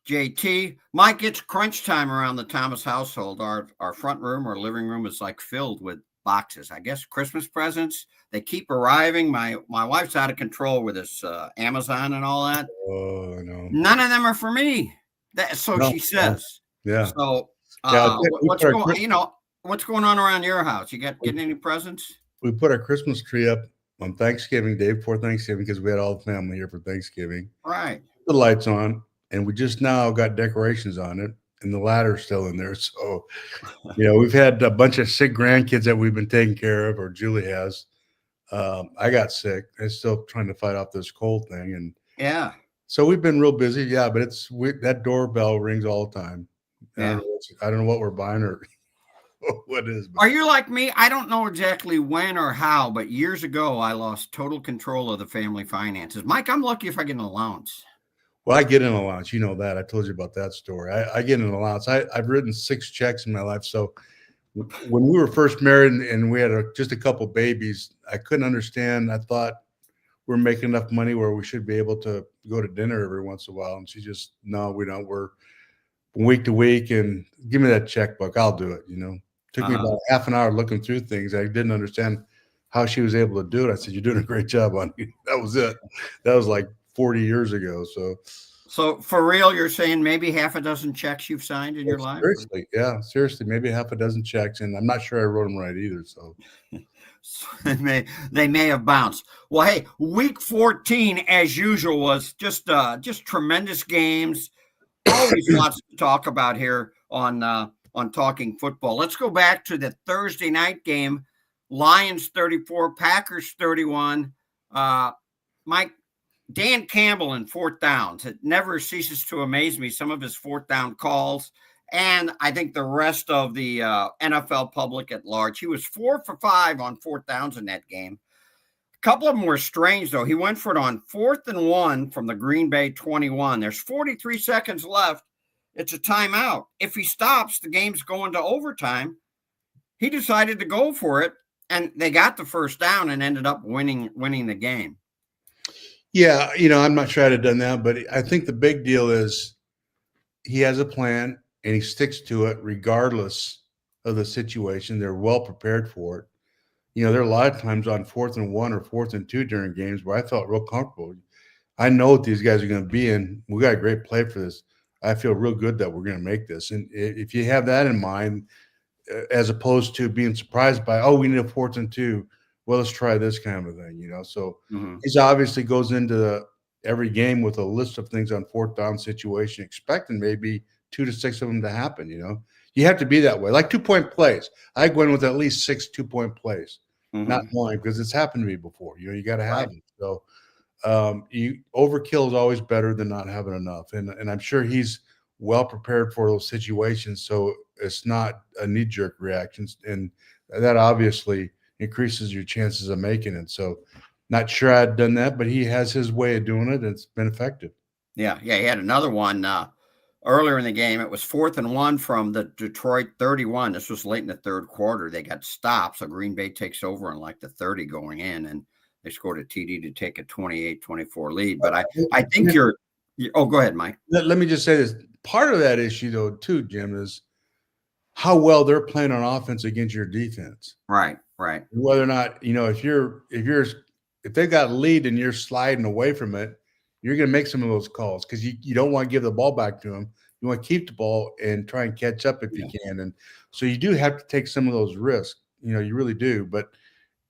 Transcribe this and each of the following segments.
JT. Mike, it's crunch time around the Thomas household. Our front room or living room is like filled with boxes. I guess Christmas presents. They keep arriving. My wife's out of control with this Amazon and all that. Oh, no. None of them are for me. So No, she says. yeah. So Yeah, what's going? What's going on around your house? You getting any presents? we put our Christmas tree up on Thanksgiving Day before Thanksgiving because we had all the family here for Thanksgiving. Right. The lights on, and we just now got decorations on it, and the ladder's still in there. So, we've had a bunch of sick grandkids that we've been taking care of, or Julie has. I got sick. I'm still trying to fight off this cold thing, and yeah. So we've been real busy. Yeah, but that doorbell rings all the time. Yeah. I don't know what we're buying or what it is. Are you like me? I don't know exactly when or how, but years ago I lost total control of the family finances. Mike, I'm lucky if I get an allowance. Well, I get an allowance. You know that. I told you about that story. I get an allowance. I've written 6 checks in my life. So when we were first married and we had just a couple babies, I couldn't understand. I thought we're making enough money where we should be able to go to dinner every once in a while. And she just, no, we don't. We're week to week, and give me that checkbook. I'll do it. Took me about half an hour looking through things. I didn't understand how she was able to do it. I said, "You're doing a great job on it." That was it. That was like 40 years ago. So for real, you're saying maybe half a dozen checks you've signed in your life? Seriously. Yeah, seriously. Maybe half a dozen checks. And I'm not sure I wrote them right either. So they may have bounced. Well, hey, week 14, as usual, was just tremendous games. Always lots to talk about here on Talking Football. Let's go back to the Thursday night game. Lions 34, Packers 31. Mike, Dan Campbell in 4th downs. It never ceases to amaze me, some of his 4th down calls. And I think the rest of the NFL public at large. He was 4 for 5 on 4th downs in that game. A couple of them were strange, though. He went for it on 4th and 1 from the Green Bay 21. There's 43 seconds left. It's a timeout. If he stops, the game's going to overtime. He decided to go for it, and they got the 1st down and ended up winning the game. Yeah, I'm not sure I'd have done that, but I think the big deal is he has a plan and he sticks to it regardless of the situation. They're well prepared for it. There are a lot of times on 4th and 1 or 4th and 2 during games where I felt real comfortable. I know what these guys are going to be in. We got a great play for this. I feel real good that we're going to make this. And if you have that in mind, as opposed to being surprised by, oh, we need a 4th and 2. Well, let's try this kind of a thing, So he's obviously goes into every game with a list of things on 4th down situation, expecting maybe 2 to 6 of them to happen, You have to be that way. Like 2-point plays. I go in with at least 6 2-point plays, not one, because it's happened to me before. You got to have it. So overkill is always better than not having enough. And I'm sure he's well prepared for those situations. So it's not a knee-jerk reaction. And that obviously increases your chances of making it. So not sure I'd done that, but he has his way of doing it. And it's been effective. Yeah. He had another one earlier in the game. It was 4th and 1 from the Detroit 31. This was late in the 3rd quarter. They got stopped. So Green Bay takes over in like the 30 going in, and they scored a TD to take a 28-24 lead. But I think go ahead, Mike. Let me just say this. Part of that issue, though, too, Jim, is how well they're playing on offense against your defense. Right. Whether or not, if they've got a lead and you're sliding away from it, you're going to make some of those calls because you don't want to give the ball back to them. You want to keep the ball and try and catch up if you can. And so you do have to take some of those risks. You really do. But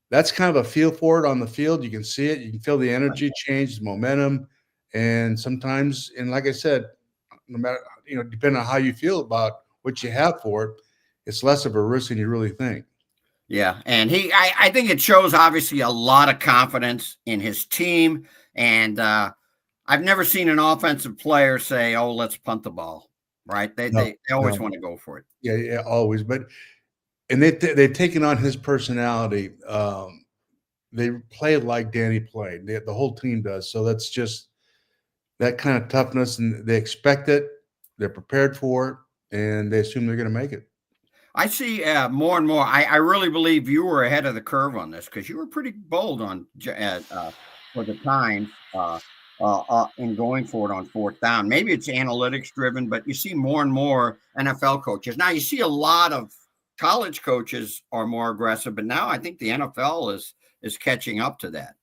that's kind of a feel for it on the field. You can see it. You can feel the energy change, the momentum. And sometimes, and like I said, no matter, depending on how you feel about what you have for it, it's less of a risk than you really think. Yeah. And I think it shows obviously a lot of confidence in his team. And I've never seen an offensive player say, "Oh, let's punt the ball." Right? They always want to go for it. Yeah, always. And they've taken on his personality. They play like Danny played. The whole team does. So that's just that kind of toughness, and they expect it. They're prepared for it, and they assume they're going to make it. I see more and more. I really believe you were ahead of the curve on this because you were pretty bold on for the Times. in going for it on fourth down. Maybe it's analytics driven, but you see more and more NFL coaches. Now you see a lot of college coaches are more aggressive, but now I think the NFL is catching up to that.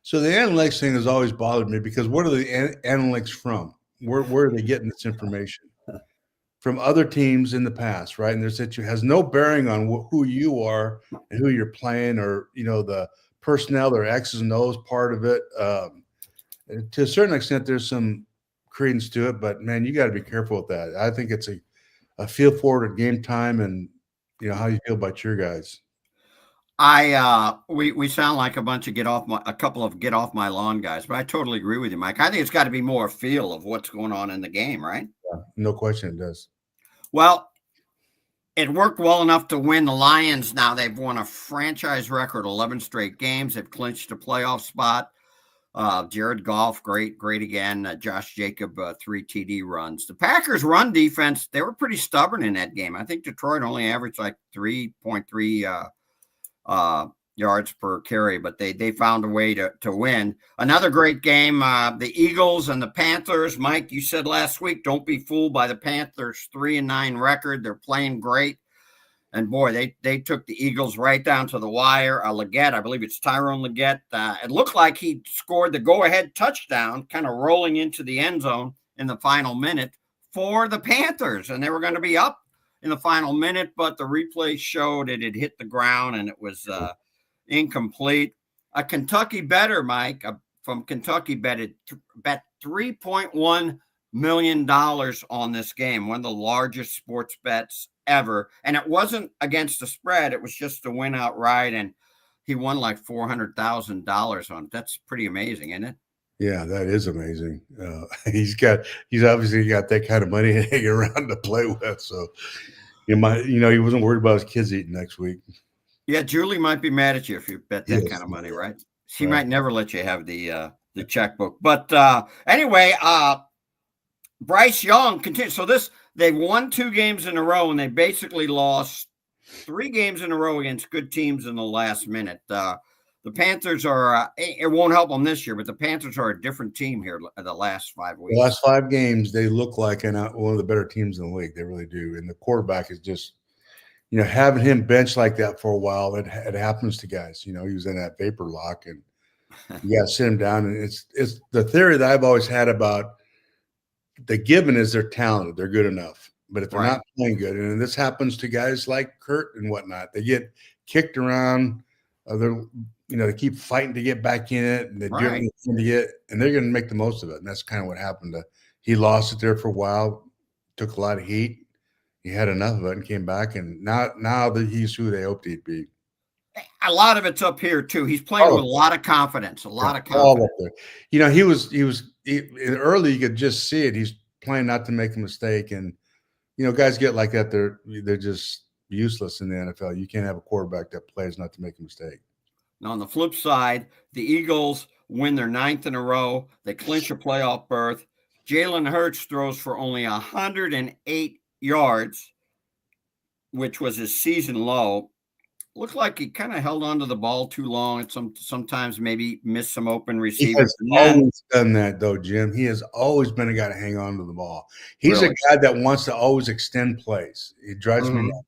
So the analytics thing has always bothered me because what are the analytics from? Where are they getting this information? From other teams in the past, right? And there's that has no bearing on who you are and who you're playing, or the personnel, their X's and O's part of it. To a certain extent, there's some credence to it, but man, you got to be careful with that. I think it's a feel forward at game time, and how you feel about your guys. We sound like a couple of get off my lawn guys, but I totally agree with you, Mike. I think it's got to be more a feel of what's going on in the game, right? Yeah, no question, it does. Well, it worked well enough to win. The Lions now they've won a franchise record 11 straight games. They've clinched a playoff spot. Jared Goff, great again. Josh Jacob, 3 TD runs. The Packers' run defense, they were pretty stubborn in that game. I think Detroit only averaged like 3.3 yards per carry, but they found a way to win. Another great game. The Eagles and the Panthers. Mike, you said last week, don't be fooled by the Panthers' 3-9 record. They're playing great. And boy, they took the Eagles right down to the wire. Leggett, I believe it's Tyrone Leggett. It looked like he scored the go-ahead touchdown, kind of rolling into the end zone in the final minute for the Panthers. And they were going to be up in the final minute, but the replay showed it had hit the ground and it was incomplete. A Kentucky bettor, Mike, from Kentucky bet $3.1 million on this game, one of the largest sports bets ever. And it wasn't against the spread. It was just to win outright. And he won like $400,000 on it. That's pretty amazing, isn't it? Yeah, that is amazing. He's obviously got that kind of money hanging around to play with. So he wasn't worried about his kids eating next week. Yeah, Julie might be mad at you if you bet that kind of money, right? She might never let you have the checkbook. But anyway, Bryce Young continues. So they've won 2 games in a row, and they basically lost 3 games in a row against good teams in the last minute. The Panthers are it won't help them this year, but the Panthers are a different team here the last 5 weeks. The last 5 games, they look like one of the better teams in the league. They really do. And the quarterback is just, having him bench like that for a while, it happens to guys. He was in that vapor lock, and you got to sit him down. And it's the theory that I've always had about the given is they're talented, they're good enough. But if they're not playing good, and this happens to guys like Kurt and whatnot, they get kicked around. They keep fighting to get back in it, and they do everything to get, and they're going to make the most of it. And that's kind of what happened. He lost it there for a while, took a lot of heat. He had enough of it and came back, and now that he's who they hoped he'd be. A lot of it's up here too. He's playing with a lot of confidence. All up there. He was early. You could just see it. He's playing not to make a mistake, and guys get like that. They're just useless in the NFL. You can't have a quarterback that plays not to make a mistake. Now, on the flip side, the Eagles win their 9th in a row. They clinch a playoff berth. Jalen Hurts throws for only 108 yards, which was his season low. Looked like he kind of held onto the ball too long, and sometimes maybe missed some open receivers. He has always done that, though, Jim. He has always been a guy to hang on to the ball. He's a guy that wants to always extend plays. It drives me nuts.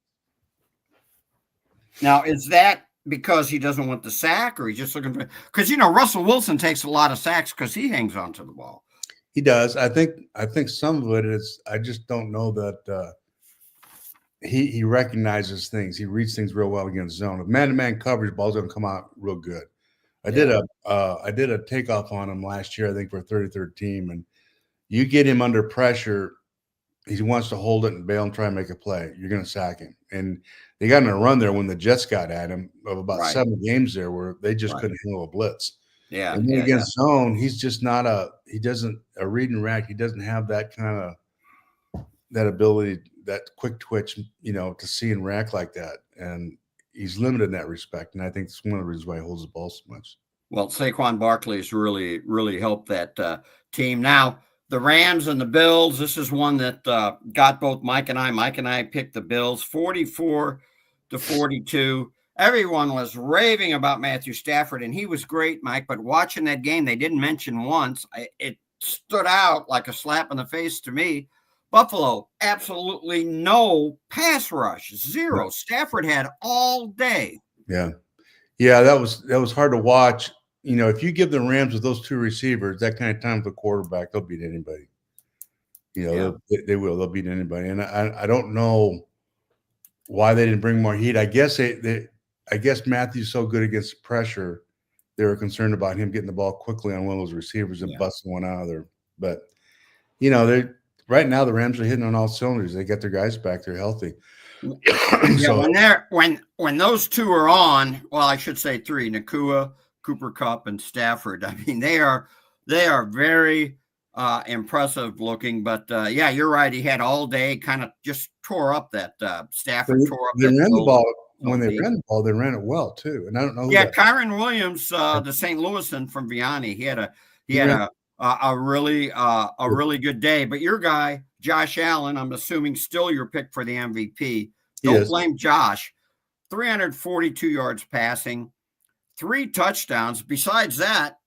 Now, is that because he doesn't want the sack, or he's just looking for? Because Russell Wilson takes a lot of sacks because he hangs on to the ball. He does. I think some of it is. I just don't know that he recognizes things. He reads things real well against zone. If man-to-man coverage, ball's going to come out real good. I did a takeoff on him last year, I think, for a 33rd team, and you get him under pressure, he wants to hold it and bail and try and make a play. You're going to sack him. And they got in a run there when the Jets got at him of about 7 games there where they just couldn't handle a blitz. Yeah. And then against zone, he's just not a read and react. He doesn't have that kind of that ability, that quick twitch, to see and react like that. And he's limited in that respect. And I think it's one of the reasons why he holds the ball so much. Well, Saquon Barkley has really, really helped that team. Now, the Rams and the Bills, this is one that got both Mike and I. Mike and I picked the Bills 44-42. everyone was raving about Matthew Stafford, and he was great, Mike. But watching that game, they didn't mention once. It stood out like a slap in the face to me. Buffalo, absolutely no pass rush, zero. Stafford had all day. Yeah. Yeah, that was hard to watch. If you give the Rams with those two receivers that kind of time with the quarterback, they'll beat anybody. They will. They'll beat anybody. And I don't know why they didn't bring more heat. I guess I guess Matthew's so good against pressure, they were concerned about him getting the ball quickly on one of those receivers and busting one out of there. But they right now the Rams are hitting on all cylinders. They got their guys back. They're healthy. When those two are on, well, I should say three: Nakua, Cooper Kupp, and Stafford. I mean, they are very impressive looking. But you're right. He had all day. Kind of just tore up that Stafford. Tore up. They ran the ball when they ran the ball. They ran it well too. And I don't know. Kyron Williams, the St. Louisan from Vianney. He had a really good day. But your guy, Josh Allen, I'm assuming still your pick for the MVP. Don't blame Josh. 342 yards passing, 3 touchdowns. Besides that,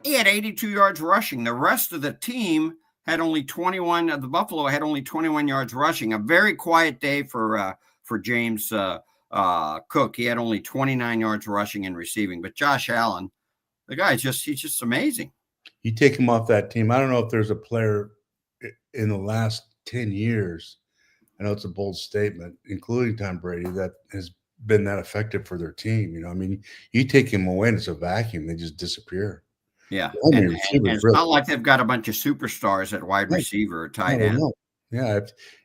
he had 82 yards rushing. The rest of the team had only 21. The Buffalo had only 21 yards rushing. A very quiet day for James Cook. He had only 29 yards rushing and receiving. But Josh Allen, the guy he's just amazing. You take him off that team. I don't know if there's a player in the last 10 years, I know it's a bold statement, including Tom Brady, that has been that effective for their team. I mean, you take him away and it's a vacuum. They just disappear. Yeah. And it's not like they've got a bunch of superstars at wide receiver or tight end. Yeah.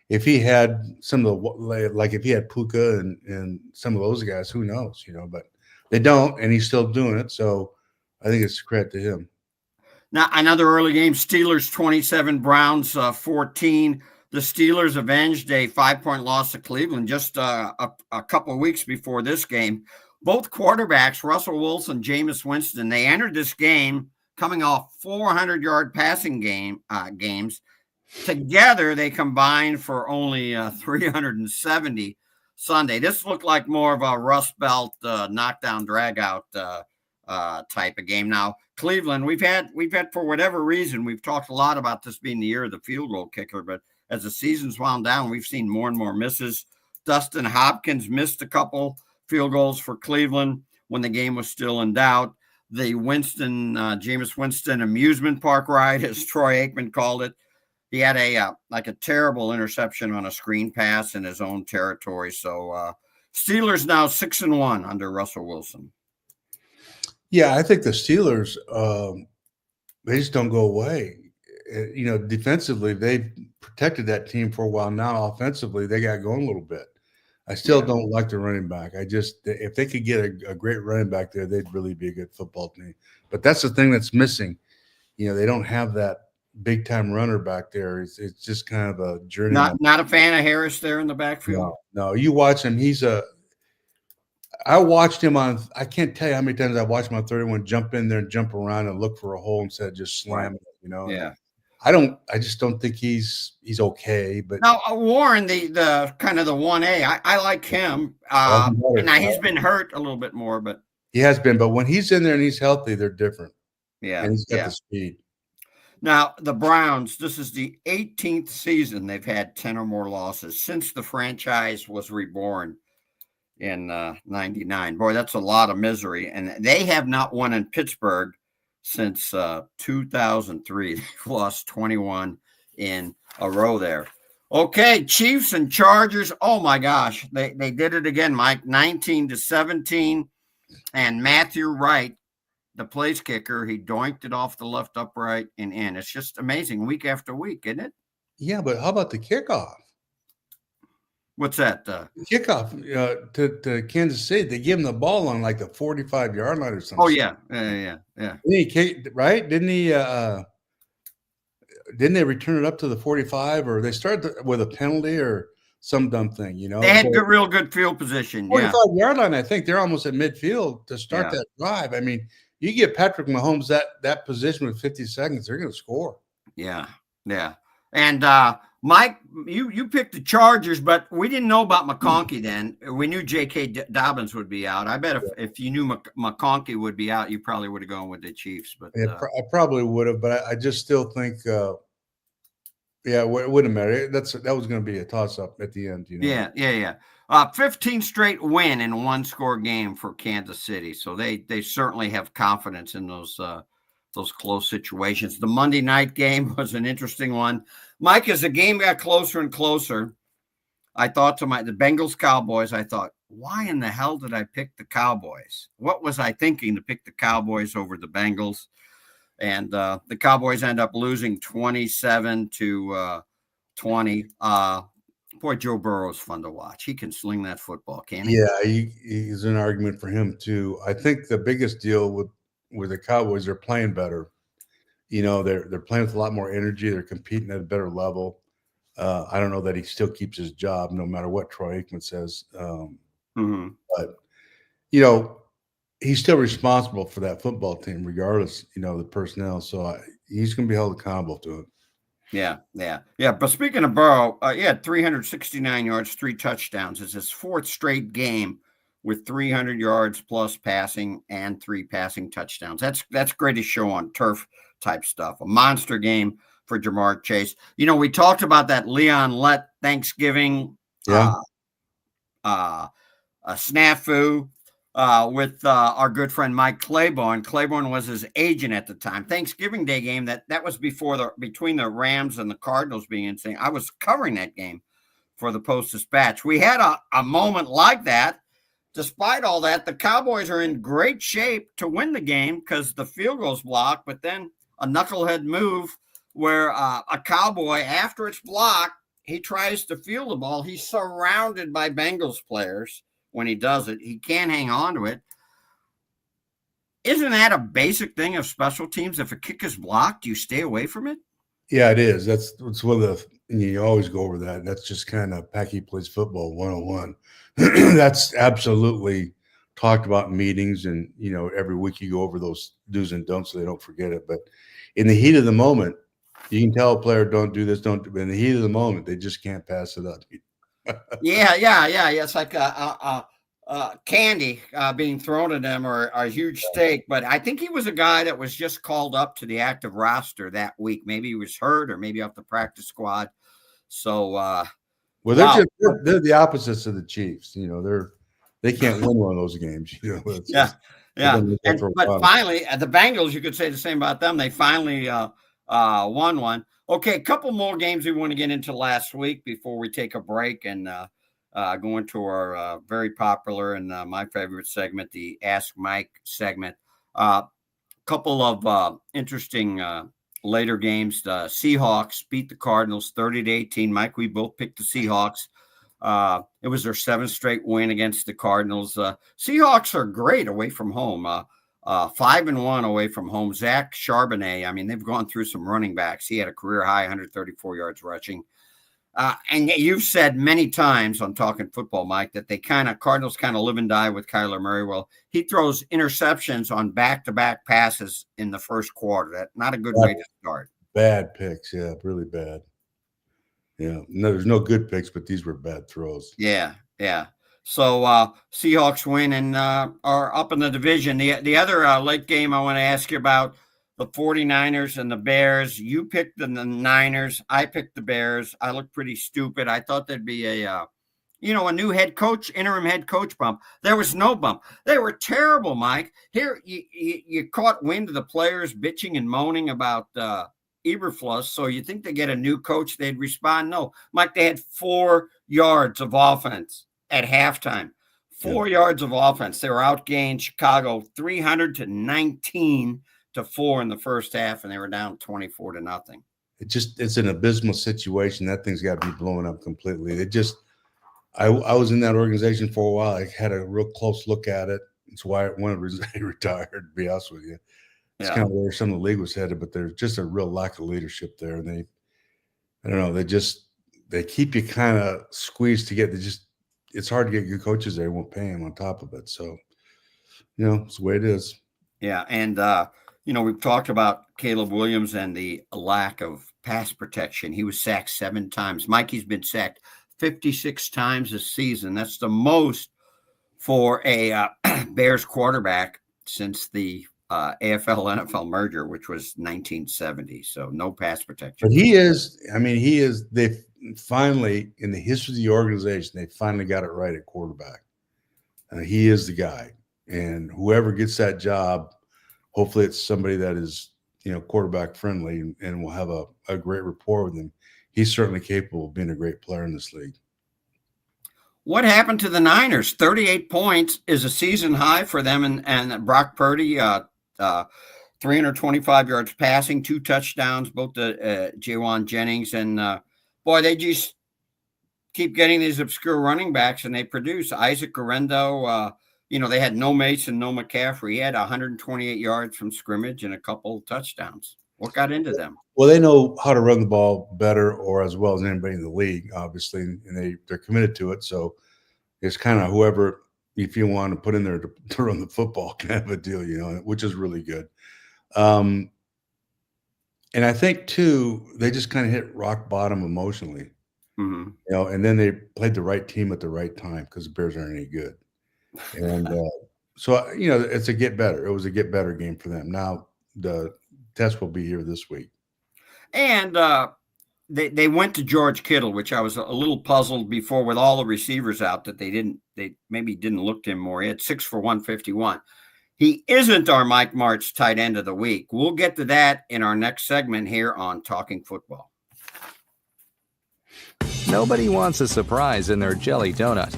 If he had some of the, like if he had Puka and some of those guys, who knows, but they don't, and he's still doing it. So I think it's a credit to him. Now, another early game, Steelers 27, Browns 14. The Steelers avenged a 5-point loss to Cleveland just a couple of weeks before this game. Both quarterbacks, Russell Wilson, Jameis Winston, they entered this game coming off 400-yard passing games. Together, they combined for only 370 Sunday. This looked like more of a Rust Belt knockdown drag-out type of game. Now, Cleveland, we've had for whatever reason, we've talked a lot about this being the year of the field goal kicker, but as the season's wound down, we've seen more and more misses. Dustin Hopkins missed a couple field goals for Cleveland when the game was still in doubt. The Jameis Winston amusement park ride, as Troy Aikman called it, he had a terrible interception on a screen pass in his own territory. So Steelers now 6-1 under Russell Wilson. Yeah, I think the Steelers, they just don't go away. Defensively, they've protected that team for a while now. Offensively, they got going a little bit. I still don't like the running back. If they could get a great running back there, they'd really be a good football team. But that's the thing that's missing. They don't have that big time runner back there. It's just kind of a journey. Not a fan of Harris there in the backfield. No. You watch him. I watched him on. I can't tell you how many times I watched him on 31 jump in there and jump around and look for a hole instead of just slamming it. Yeah. I just don't think he's okay. But now Warren, the kind of the 1A, I like him. Now he's been hurt a little bit more, but he has been. But when he's in there and he's healthy, they're different. Yeah, and he's got the speed. Now the Browns. This is the 18th season they've had 10 or more losses since the franchise was reborn in '99. Boy, that's a lot of misery, and they have not won in Pittsburgh since 2003. They've lost 21 in a row there. Okay, Chiefs and Chargers. Oh my gosh, they did it again, Mike. 19-17, and Matthew Wright, the place kicker, he doinked it off the left upright and in. It's just amazing week after week, isn't it? Yeah, but how about the kickoff? What's that? Kickoff to Kansas City. They give him the ball on like the 45-yard line or something. Oh yeah. Didn't he kick, right? Didn't he? Didn't they return it up to the 45, or they started with a penalty or some dumb thing? They had real good field position. 45-yard line. I think they're almost at midfield to start that drive. I mean, you get Patrick Mahomes that position with 50 seconds, they're going to score. Yeah. And Mike, you picked the Chargers, but we didn't know about McConkey then. We knew J.K. Dobbins would be out. I bet if you knew McConkey would be out, you probably would have gone with the Chiefs. But Yeah, I probably would have, but I just still think, yeah, it wouldn't matter. That was going to be a toss up at the end, you know. Yeah. 15 straight win in one score game for Kansas City, so they certainly have confidence in those close situations. The Monday night game was an interesting one, Mike. As the game got closer and closer, I thought to the Bengals Cowboys. I thought, why in the hell did I pick the Cowboys? What was I thinking to pick the Cowboys over the Bengals? And the Cowboys end up losing 27-20. Boy, Joe Burrow's fun to watch. He can sling that football, can't he? Yeah, he's an argument for him too. I think the biggest deal with the Cowboys, they're playing better. You know, they're playing with a lot more energy. They're competing at a better level. I don't know that he still keeps his job, no matter what Troy Aikman says. But you know, he's still responsible for that football team, regardless, you know, the personnel. So he's going to be held accountable to it. Yeah. But speaking of Burrow, he had 369 yards, 3 touchdowns. It's his 4th straight game with 300 yards plus passing and 3 passing touchdowns. That's great to show on turf type stuff. A monster game for Jamar Chase. You know, we talked about that Leon Lett Thanksgiving a snafu with our good friend Mike Claiborne. Claiborne was his agent at the time. Thanksgiving Day game, that was between the Rams and the Cardinals being insane. I was covering that game for the Post-Dispatch. We had a moment like that. Despite all that, the Cowboys are in great shape to win the game because the field goal's blocked, but then a knucklehead move where a Cowboy, after it's blocked, he tries to field the ball. He's surrounded by Bengals players. When he does it, he can't hang on to it. Isn't that a basic thing of special teams? If a kick is blocked, you stay away from it? Yeah, it is. It's one of the, you always go over that. That's just kind of Packy Plays Football 101. That's absolutely talked about in meetings, and, you know, every week you go over those do's and don'ts so they don't forget it. But in the heat of the moment, you can tell a player, don't do this, don't do it. In the heat of the moment, they just can't pass it up. Yeah. It's like candy being thrown at them, or a huge steak. But I think he was a guy that was just called up to the active roster that week. Maybe he was hurt, or maybe off the practice squad. So, well, they're the opposites of the Chiefs. You know, they can't win one of those games. You know, yeah. But finally, the Bengals, you could say the same about them. They finally won one. Okay, a couple more games we want to get into last week before we take a break and go into our very popular and my favorite segment, the Ask Mike segment. Couple of interesting later games. The Seahawks beat the Cardinals 30-18. Mike, we both picked the Seahawks. It was their 7th straight win against the Cardinals. Seahawks are great away from home. 5-1 away from home. Zach Charbonnet, I mean, they've gone through some running backs. He had a career high 134 yards rushing. And you've said many times on Talking Football, Mike, that Cardinals kind of live and die with Kyler Murray. Well, he throws interceptions on back-to-back passes in the first quarter. That's not a good way to start. Bad picks, yeah, really bad. Yeah, no, there's no good picks, but these were bad throws. Yeah. So Seahawks win and are up in the division. The other late game I want to ask you about, the 49ers and the Bears. You picked the Niners. I picked the Bears. I looked pretty stupid. I thought there'd be a new interim head coach bump. There was no bump. They were terrible, Mike. Here, you caught wind of the players bitching and moaning about Eberflus, so you think they get a new coach, they'd respond. No, Mike, they had 4 yards of offense at halftime. 4 yards of offense. They were outgained Chicago 300-19 to 4 in the first half, and they were down 24-0. It's an abysmal situation. That thing's got to be blowing up completely. I was in that organization for a while. I had a real close look at it. It's why one of the reasons I retired, to be honest with you. It's kind of where some of the league was headed, but there's just a real lack of leadership there. And I don't know, they keep you kind of squeezed together. It's hard to get good coaches there. They won't pay them on top of it. So, you know, it's the way it is. Yeah. And, we've talked about Caleb Williams and the lack of pass protection. He was sacked 7 times. Mikey's been sacked 56 times this season. That's the most for a Bears quarterback since the AFL-NFL merger, which was 1970. So no pass protection. But they finally, in the history of the organization, they finally got it right at quarterback. He is the guy. And whoever gets that job, hopefully it's somebody that is, quarterback friendly and will have a great rapport with him. He's certainly capable of being a great player in this league. What happened to the Niners? 38 points is a season high for them, and Brock Purdy, 325 yards passing, 2 touchdowns, both to Jawan Jennings. And, boy, they just keep getting these obscure running backs, and they produce. Isaac Guerrero, they had no Mason, no McCaffrey. He had 128 yards from scrimmage and a couple touchdowns. What got into them? Well, they know how to run the ball better or as well as anybody in the league, obviously, and they're committed to it. So it's kind of whoever, if you want to put in there to run the football kind of a deal, which is really good. And I think, too, they just kind of hit rock bottom emotionally, and then they played the right team at the right time because the Bears aren't any good. And so, it's a get better. It was a get better game for them. Now the test will be here this week. And they went to George Kittle, which I was a little puzzled before with all the receivers out that they maybe didn't look to him more. He had 6 for 151. He isn't our Mike Martz tight end of the week. We'll get to that in our next segment here on Talking Football. Nobody wants a surprise in their jelly donut.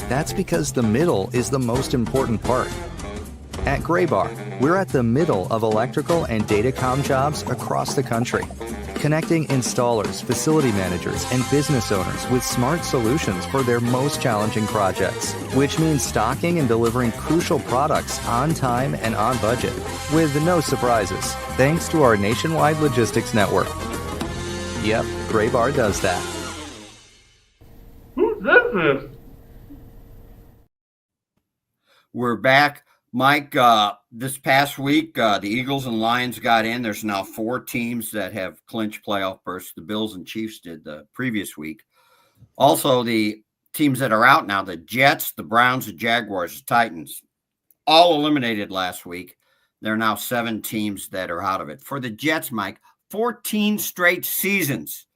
That's because the middle is the most important part. At Graybar, we're at the middle of electrical and datacom jobs across the country, connecting installers, facility managers, and business owners with smart solutions for their most challenging projects, which means stocking and delivering crucial products on time and on budget, with no surprises, thanks to our nationwide logistics network. Yep, Graybar does that. Who does this? We're back. Mike, this past week, the Eagles and Lions got in. There's now 4 teams that have clinched playoff berths. The Bills and Chiefs did the previous week. Also, the teams that are out now, the Jets, the Browns, the Jaguars, the Titans, all eliminated last week. There are now 7 teams that are out of it. For the Jets, Mike, 14 straight seasons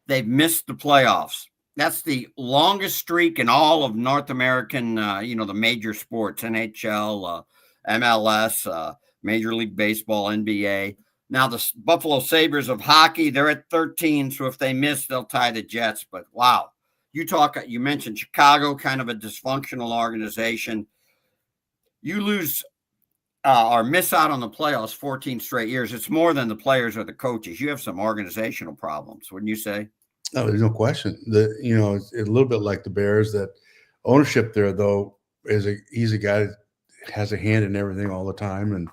they've missed the playoffs. That's the longest streak in all of North American, the major sports, NHL, MLS, Major League Baseball, NBA. Now the Buffalo Sabres of hockey, they're at 13, so if they miss, they'll tie the Jets. But, wow, you mentioned Chicago, kind of a dysfunctional organization. You lose or miss out on the playoffs 14 straight years. It's more than the players or the coaches. You have some organizational problems, wouldn't you say? Oh, there's no question. It's a little bit like the Bears. That ownership there, though, he's a guy that has a hand in everything all the time, and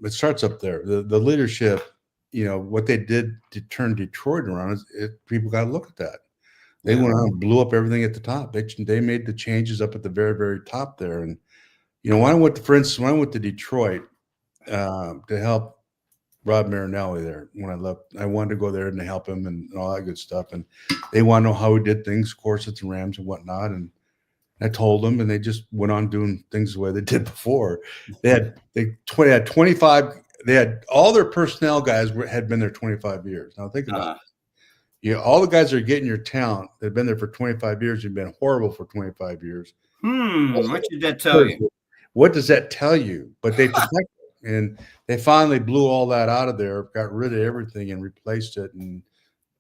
it starts up there. The leadership, what they did to turn Detroit around, people got to look at that. They went out and blew up everything at the top. They made the changes up at the very, very top there. And when I went to Detroit to help Rob Marinelli there, when I left, I wanted to go there and help him and all that good stuff. And they want to know how he did things, of course, at the Rams and whatnot. And I told them, and they just went on doing things the way they did before. They had 25. They had all their personnel guys had been there 25 years. Now think about it. All the guys that are getting your talent, they've been there for 25 years. You've been horrible for 25 years. What did that tell you? What does that tell you? But they protected. And they finally blew all that out of there, got rid of everything and replaced it and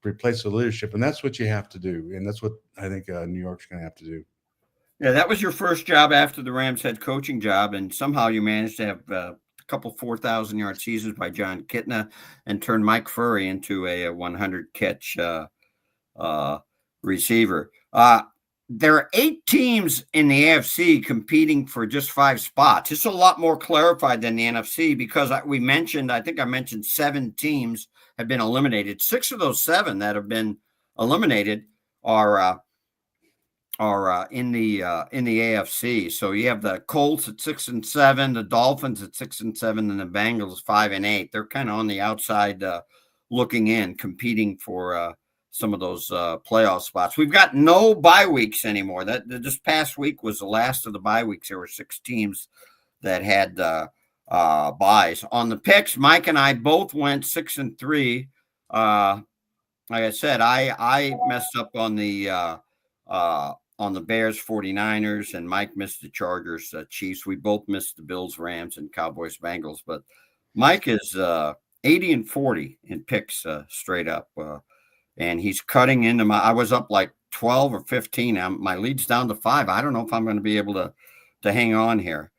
replaced the leadership. And that's what you have to do. And that's what I think New York's going to have to do. Yeah, that was your first job after the Rams head coaching job. And somehow you managed to have a couple 4,000-yard seasons by John Kitna and turn Mike Furry into a 100-catch receiver. There are 8 teams in the AFC competing for just 5 spots. It's a lot more clarified than the NFC because I think I mentioned 7 teams have been eliminated. 6 of those 7 that have been eliminated are are in the AFC. So you have the Colts at 6-7, the Dolphins at 6-7, and the Bengals 5-8. They're kind of on the outside looking in, competing for some of those playoff spots. We've got no bye weeks anymore. This past week was the last of the bye weeks. There were 6 teams that had buys. On the picks, Mike and I both went 6-3. Like I said, I messed up on the Bears 49ers, and Mike missed the Chargers Chiefs. We both missed the Bills Rams and Cowboys Bengals, but Mike is 80-40 in picks straight up, and he's cutting into I was up like 12 or 15. My lead's down to 5. I don't know if I'm going to be able to hang on here.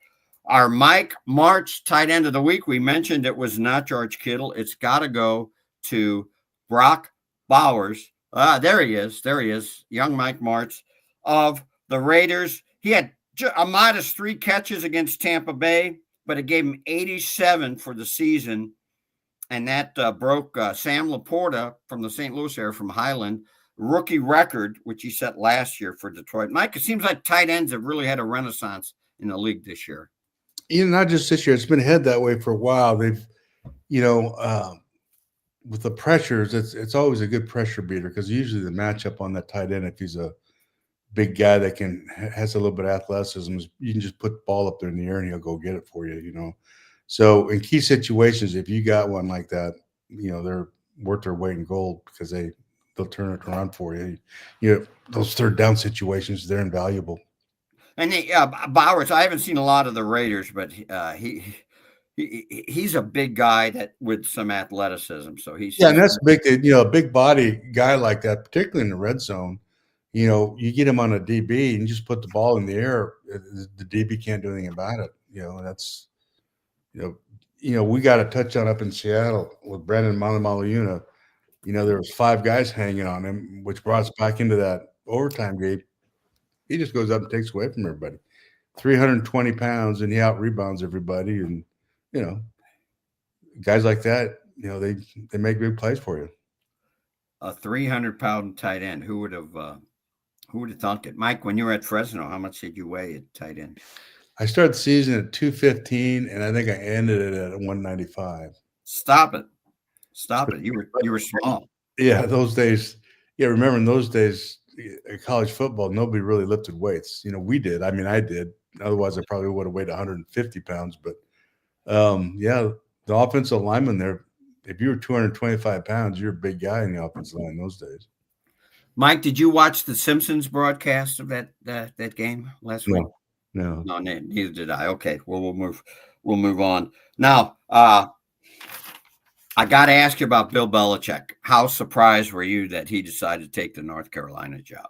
Our Mike Martz tight end of the week, we mentioned it was not George Kittle. It's got to go to Brock Bowers. There he is. Young Mike Martz of the Raiders. He had a modest 3 catches against Tampa Bay, but it gave him 87 for the season. And that broke Sam Laporta from the St. Louis area, from Highland, rookie record, which he set last year for Detroit. Mike, it seems like tight ends have really had a renaissance in the league this year. Not just this year. It's been headed that way for a while. They've, with the pressures, it's always a good pressure beater, because usually the matchup on that tight end, if he's a big guy that has a little bit of athleticism, you can just put the ball up there in the air and he'll go get it for you, So in key situations, if you got one like that, they're worth their weight in gold, because they'll turn it around for you. Those third down situations, they're invaluable. And Bowers, I haven't seen a lot of the Raiders, but he's a big guy with some athleticism. So and that's big. A big body guy like that, particularly in the red zone. You get him on a DB and just put the ball in the air. The DB can't do anything about it. That's we got a touchdown up in Seattle with Brandon Malamalu. There was 5 guys hanging on him, which brought us back into that overtime game. He just goes up and takes away from everybody. 320 pounds, and he out rebounds everybody. And guys like that, they make big plays for you. A 300-pound tight end. Who would have thunk it? Mike, when you were at Fresno, how much did you weigh at tight end? I started the season at 215, and I think I ended it at 195. Stop it. You were small. Yeah, those days. Yeah, remember in those days, college football, nobody really lifted weights. We did. I mean, I did. Otherwise, I probably would have weighed 150 pounds. But the offensive lineman there, if you were 225 pounds, you're a big guy in the offensive line those days. Mike, did you watch the Simpsons broadcast of that game last week? No, neither did I. Okay, well, we'll move on. Now, I got to ask you about Bill Belichick. How surprised were you that he decided to take the North Carolina job?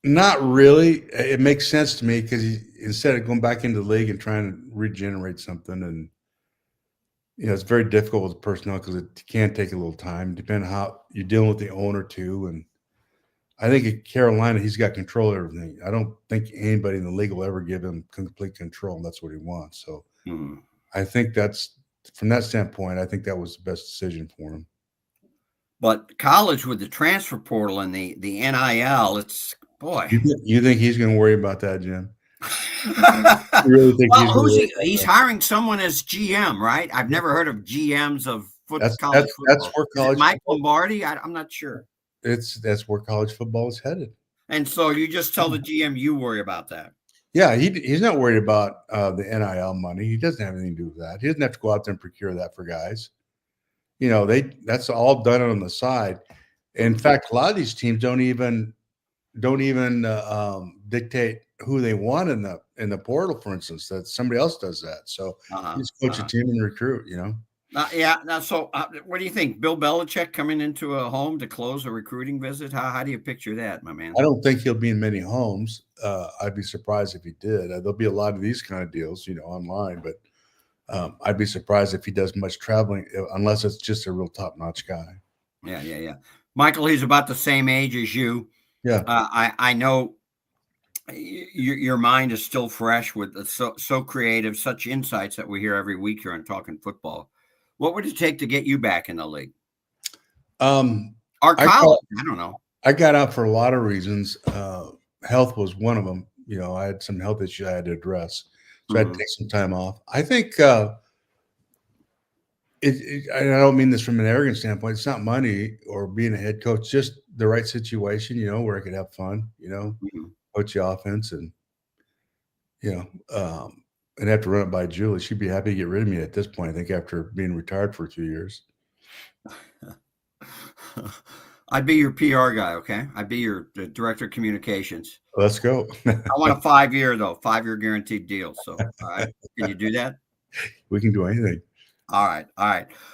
Not really. It makes sense to me, because instead of going back into the league and trying to regenerate something, and it's very difficult with personnel, because it can take a little time, depending on how you're dealing with the owner too. And I think at Carolina, he's got control of everything. I don't think anybody in the league will ever give him complete control, and that's what he wants. So I think from that standpoint, I think that was the best decision for him. But college, with the transfer portal and the NIL, it's, boy. You think he's going to worry about that, Jim? You really think he's hiring someone as GM, right? I've never heard of GMs of college football. That's where college. Mike Lombardi? I'm not sure. That's where college football is headed. And so you just tell the GM you worry about that. Yeah, he's not worried about the NIL money. He doesn't have anything to do with that. He doesn't have to go out there and procure that for guys. That's all done on the side. In fact, a lot of these teams don't even dictate who they want in the portal, for instance. That somebody else does that. So you just coach a team and recruit. So what do you think? Bill Belichick coming into a home to close a recruiting visit? How do you picture that, my man? I don't think he'll be in many homes. I'd be surprised if he did. There'll be a lot of these kind of deals, online, but I'd be surprised if he does much traveling, unless it's just a real top-notch guy. Yeah. Michael, he's about the same age as you. Yeah. I know your mind is still fresh with so creative, such insights that we hear every week here on Talking Football. What would it take to get you back in the league? Or college. I don't know. I got out for a lot of reasons. Health was one of them. I had some health issues I had to address, so I had to take some time off. I think I don't mean this from an arrogant standpoint. It's not money or being a head coach, just the right situation, where I could have fun, coach the offense and, and have to run it by Julie. She'd be happy to get rid of me at this point, I think, after being retired for 2 years. I'd be your PR guy, okay? I'd be your director of communications. Let's go. I want a 5-year guaranteed deal. So, all right. Can you do that? We can do anything. All right.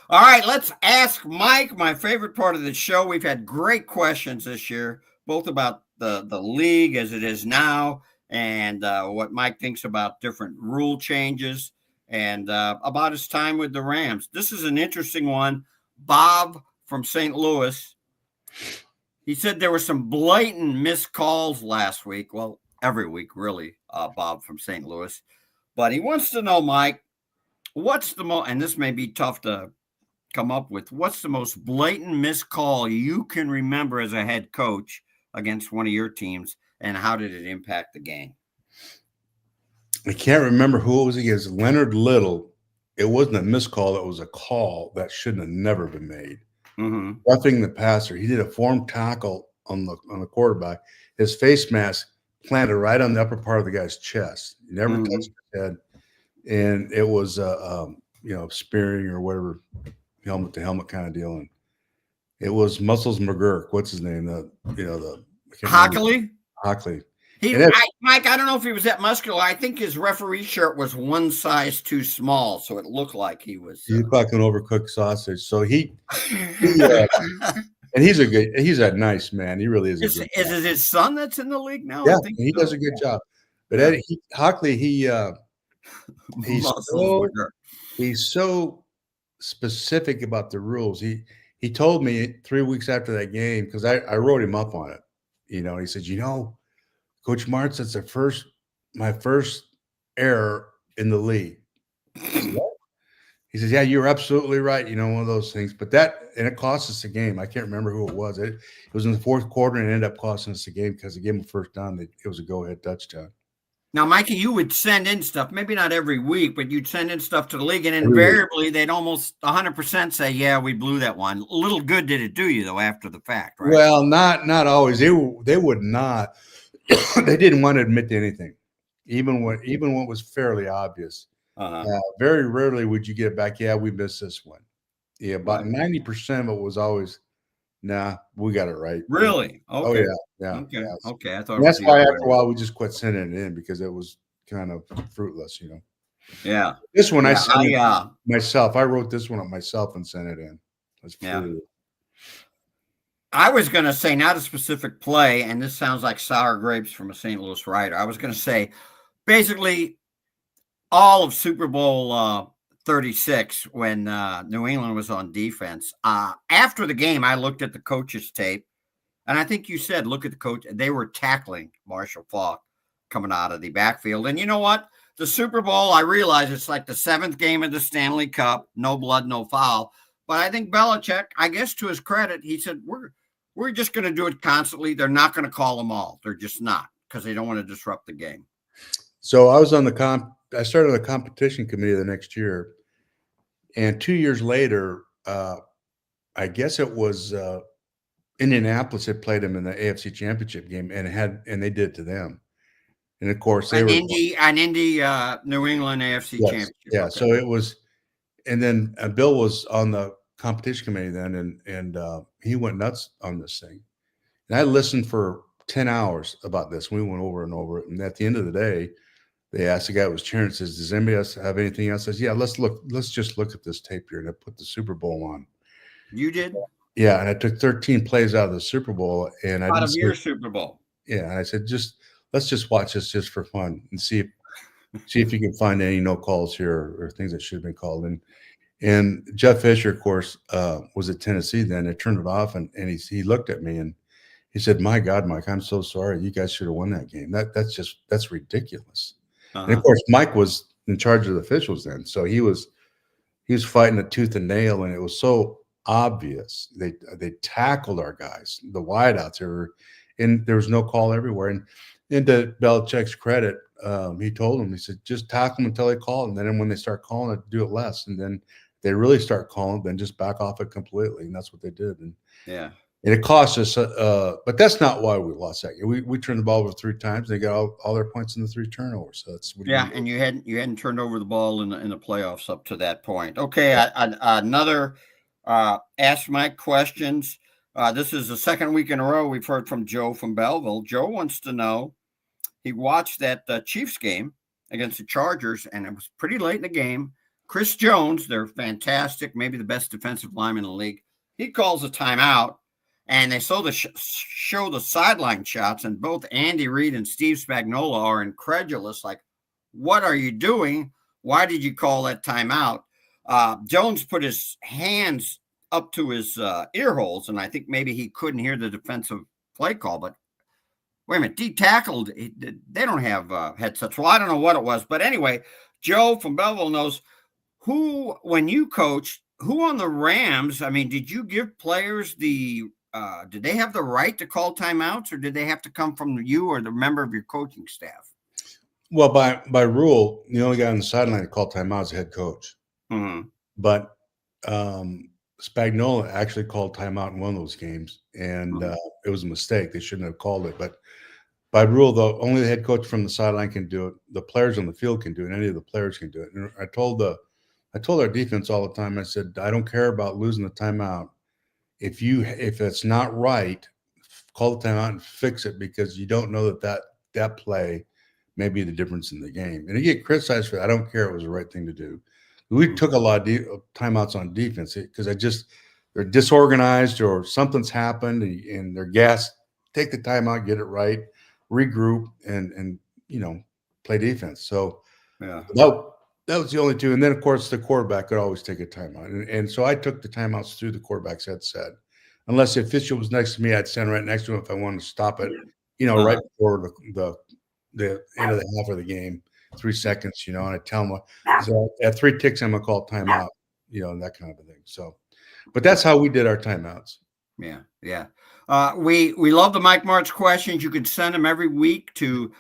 Let's ask Mike, my favorite part of the show. We've had great questions this year, both about the league as it is now and what Mike thinks about different rule changes and about his time with the Rams. This is an interesting one. Bob from St. Louis. He said there were some blatant missed calls last week. Well, every week, really, Bob from St. Louis. But he wants to know, Mike, what's the most, and this may be tough to come up with, what's the most blatant missed call you can remember as a head coach against one of your teams, and how did it impact the game? I can't remember who it was against. Leonard Little. It wasn't a missed call. It was a call that shouldn't have never been made. Roughing the passer. He did a form tackle on the quarterback. His face mask planted right on the upper part of the guy's chest. He never touched his head. And it was spearing or whatever, helmet to helmet kind of deal. And it was Muscles McGurk. What's his name? Hockley. Mike, I don't know if he was that muscular. I think his referee shirt was one size too small, so it looked like he was. He's like an overcooked sausage. So he and he's a nice man. He really is. Is it his son that's in the league now? Yeah, he does a good job. But Hockley, he's so specific about the rules. He told me 3 weeks after that game, because I wrote him up on it. He said, Coach Martz, that's my first error in the league. He says, yeah, you're absolutely right. One of those things. But and it cost us the game. I can't remember who it was. It was in the fourth quarter and it ended up costing us the game because they gave him a first down. It was a go-ahead touchdown. Now, Mikey, you would send in stuff, maybe not every week, but you'd send in stuff to the league, and invariably they'd almost 100% say, yeah, we blew that one. Little good did it do you, though, after the fact, right? Well, not always. They would not. They didn't want to admit to anything, even what was fairly obvious. Very rarely would you get back, yeah, we missed this one. Yeah, about 90% of it was always, nah, we got it right. Really? Okay. Oh, yeah. Okay. I thought that's why after a while we just quit sending it in, because it was kind of fruitless, Yeah. This one I sent it myself. I wrote this one up myself and sent it in. I was going to say, not a specific play, and this sounds like sour grapes from a St. Louis writer. I was going to say, basically, all of Super Bowl 36, when New England was on defense, after the game, I looked at the coach's tape, and I think you said, look at the coach. They were tackling Marshall Faulk coming out of the backfield. And you know what? The Super Bowl, I realize it's like the 7th game of the Stanley Cup, no blood, no foul. But I think Belichick, I guess to his credit, he said, we're just going to do it constantly. They're not going to call them all. They're just not, because they don't want to disrupt the game. So I was on I started on the competition committee the next year. And 2 years later, I guess it was Indianapolis had played them in the AFC Championship game, and they did it to them. And of course, New England AFC Championship. Yeah. Okay. So it was, and then Bill was on the competition committee then, and he went nuts on this thing. And I listened for 10 hours about this. We went over and over it. And at the end of the day, they asked the guy who was chairing, says, does anybody else have anything else? I says, yeah, let's just look at this tape here. And I put the Super Bowl on. You did? Yeah. And I took 13 plays out of the Super Bowl. And out of your Super Bowl. Yeah. And I said, let's just watch this just for fun and see if you can find any no calls here or things that should have been called. And Jeff Fisher, of course, was at Tennessee then. I turned it off, and he looked at me and he said, my God, Mike, I'm so sorry. You guys should have won that game. That's ridiculous. And of course, Mike was in charge of the officials then. So he was fighting a tooth and nail, and it was so obvious. They tackled our guys, the wideouts. And there was no call everywhere. And to Belichick's credit, he told them, he said, just tackle them until they call, and then when they start calling it, do it less. And then they really start calling, then just back off it completely. And that's what they did. And Yeah. And it cost us, but that's not why we lost that game. We turned the ball over 3 times. They got all their points in the 3 turnovers. So that's what and you hadn't turned over the ball in the playoffs up to that point. Okay, another Ask Mike questions. This is the second week in a row we've heard from Joe from Belleville. Joe wants to know, he watched that Chiefs game against the Chargers, and it was pretty late in the game. Chris Jones, they're fantastic, maybe the best defensive lineman in the league. He calls a timeout. And they show the sideline shots, and both Andy Reid and Steve Spagnuolo are incredulous. Like, what are you doing? Why did you call that timeout? Jones put his hands up to his ear holes, and I think maybe he couldn't hear the defensive play call. But wait a minute, tackled. They don't have headsets. Well, I don't know what it was. But anyway, Joe from Belleville knows when you coached, who on the Rams, I mean, did you give players did they have the right to call timeouts, or did they have to come from you or the member of your coaching staff? Well, by rule, the only guy on the sideline to call timeout is the head coach. Mm-hmm. But Spagnuolo actually called timeout in one of those games, and it was a mistake. They shouldn't have called it. But by rule, though, only the head coach from the sideline can do it. The players on the field can do it. Any of the players can do it. And I told our defense all the time, I said, I don't care about losing the timeout. If it's not right, call the timeout and fix it, because you don't know that play may be the difference in the game. And you get criticized for that. I don't care. It was the right thing to do. We took a lot of timeouts on defense because they're disorganized or something's happened and they're gassed. Take the timeout, get it right, regroup, and play defense. So yeah. That was the only 2. And then, of course, the quarterback could always take a timeout. And so I took the timeouts through the quarterback's headset. Unless the official was next to me, I'd stand right next to him if I wanted to stop it, right before the end of the half of the game, 3 seconds, and I tell him, so at 3 ticks, I'm going to call timeout, and that kind of a thing. So, but that's how we did our timeouts. Yeah. Yeah. We love the Mike Martz questions. You can send them every week to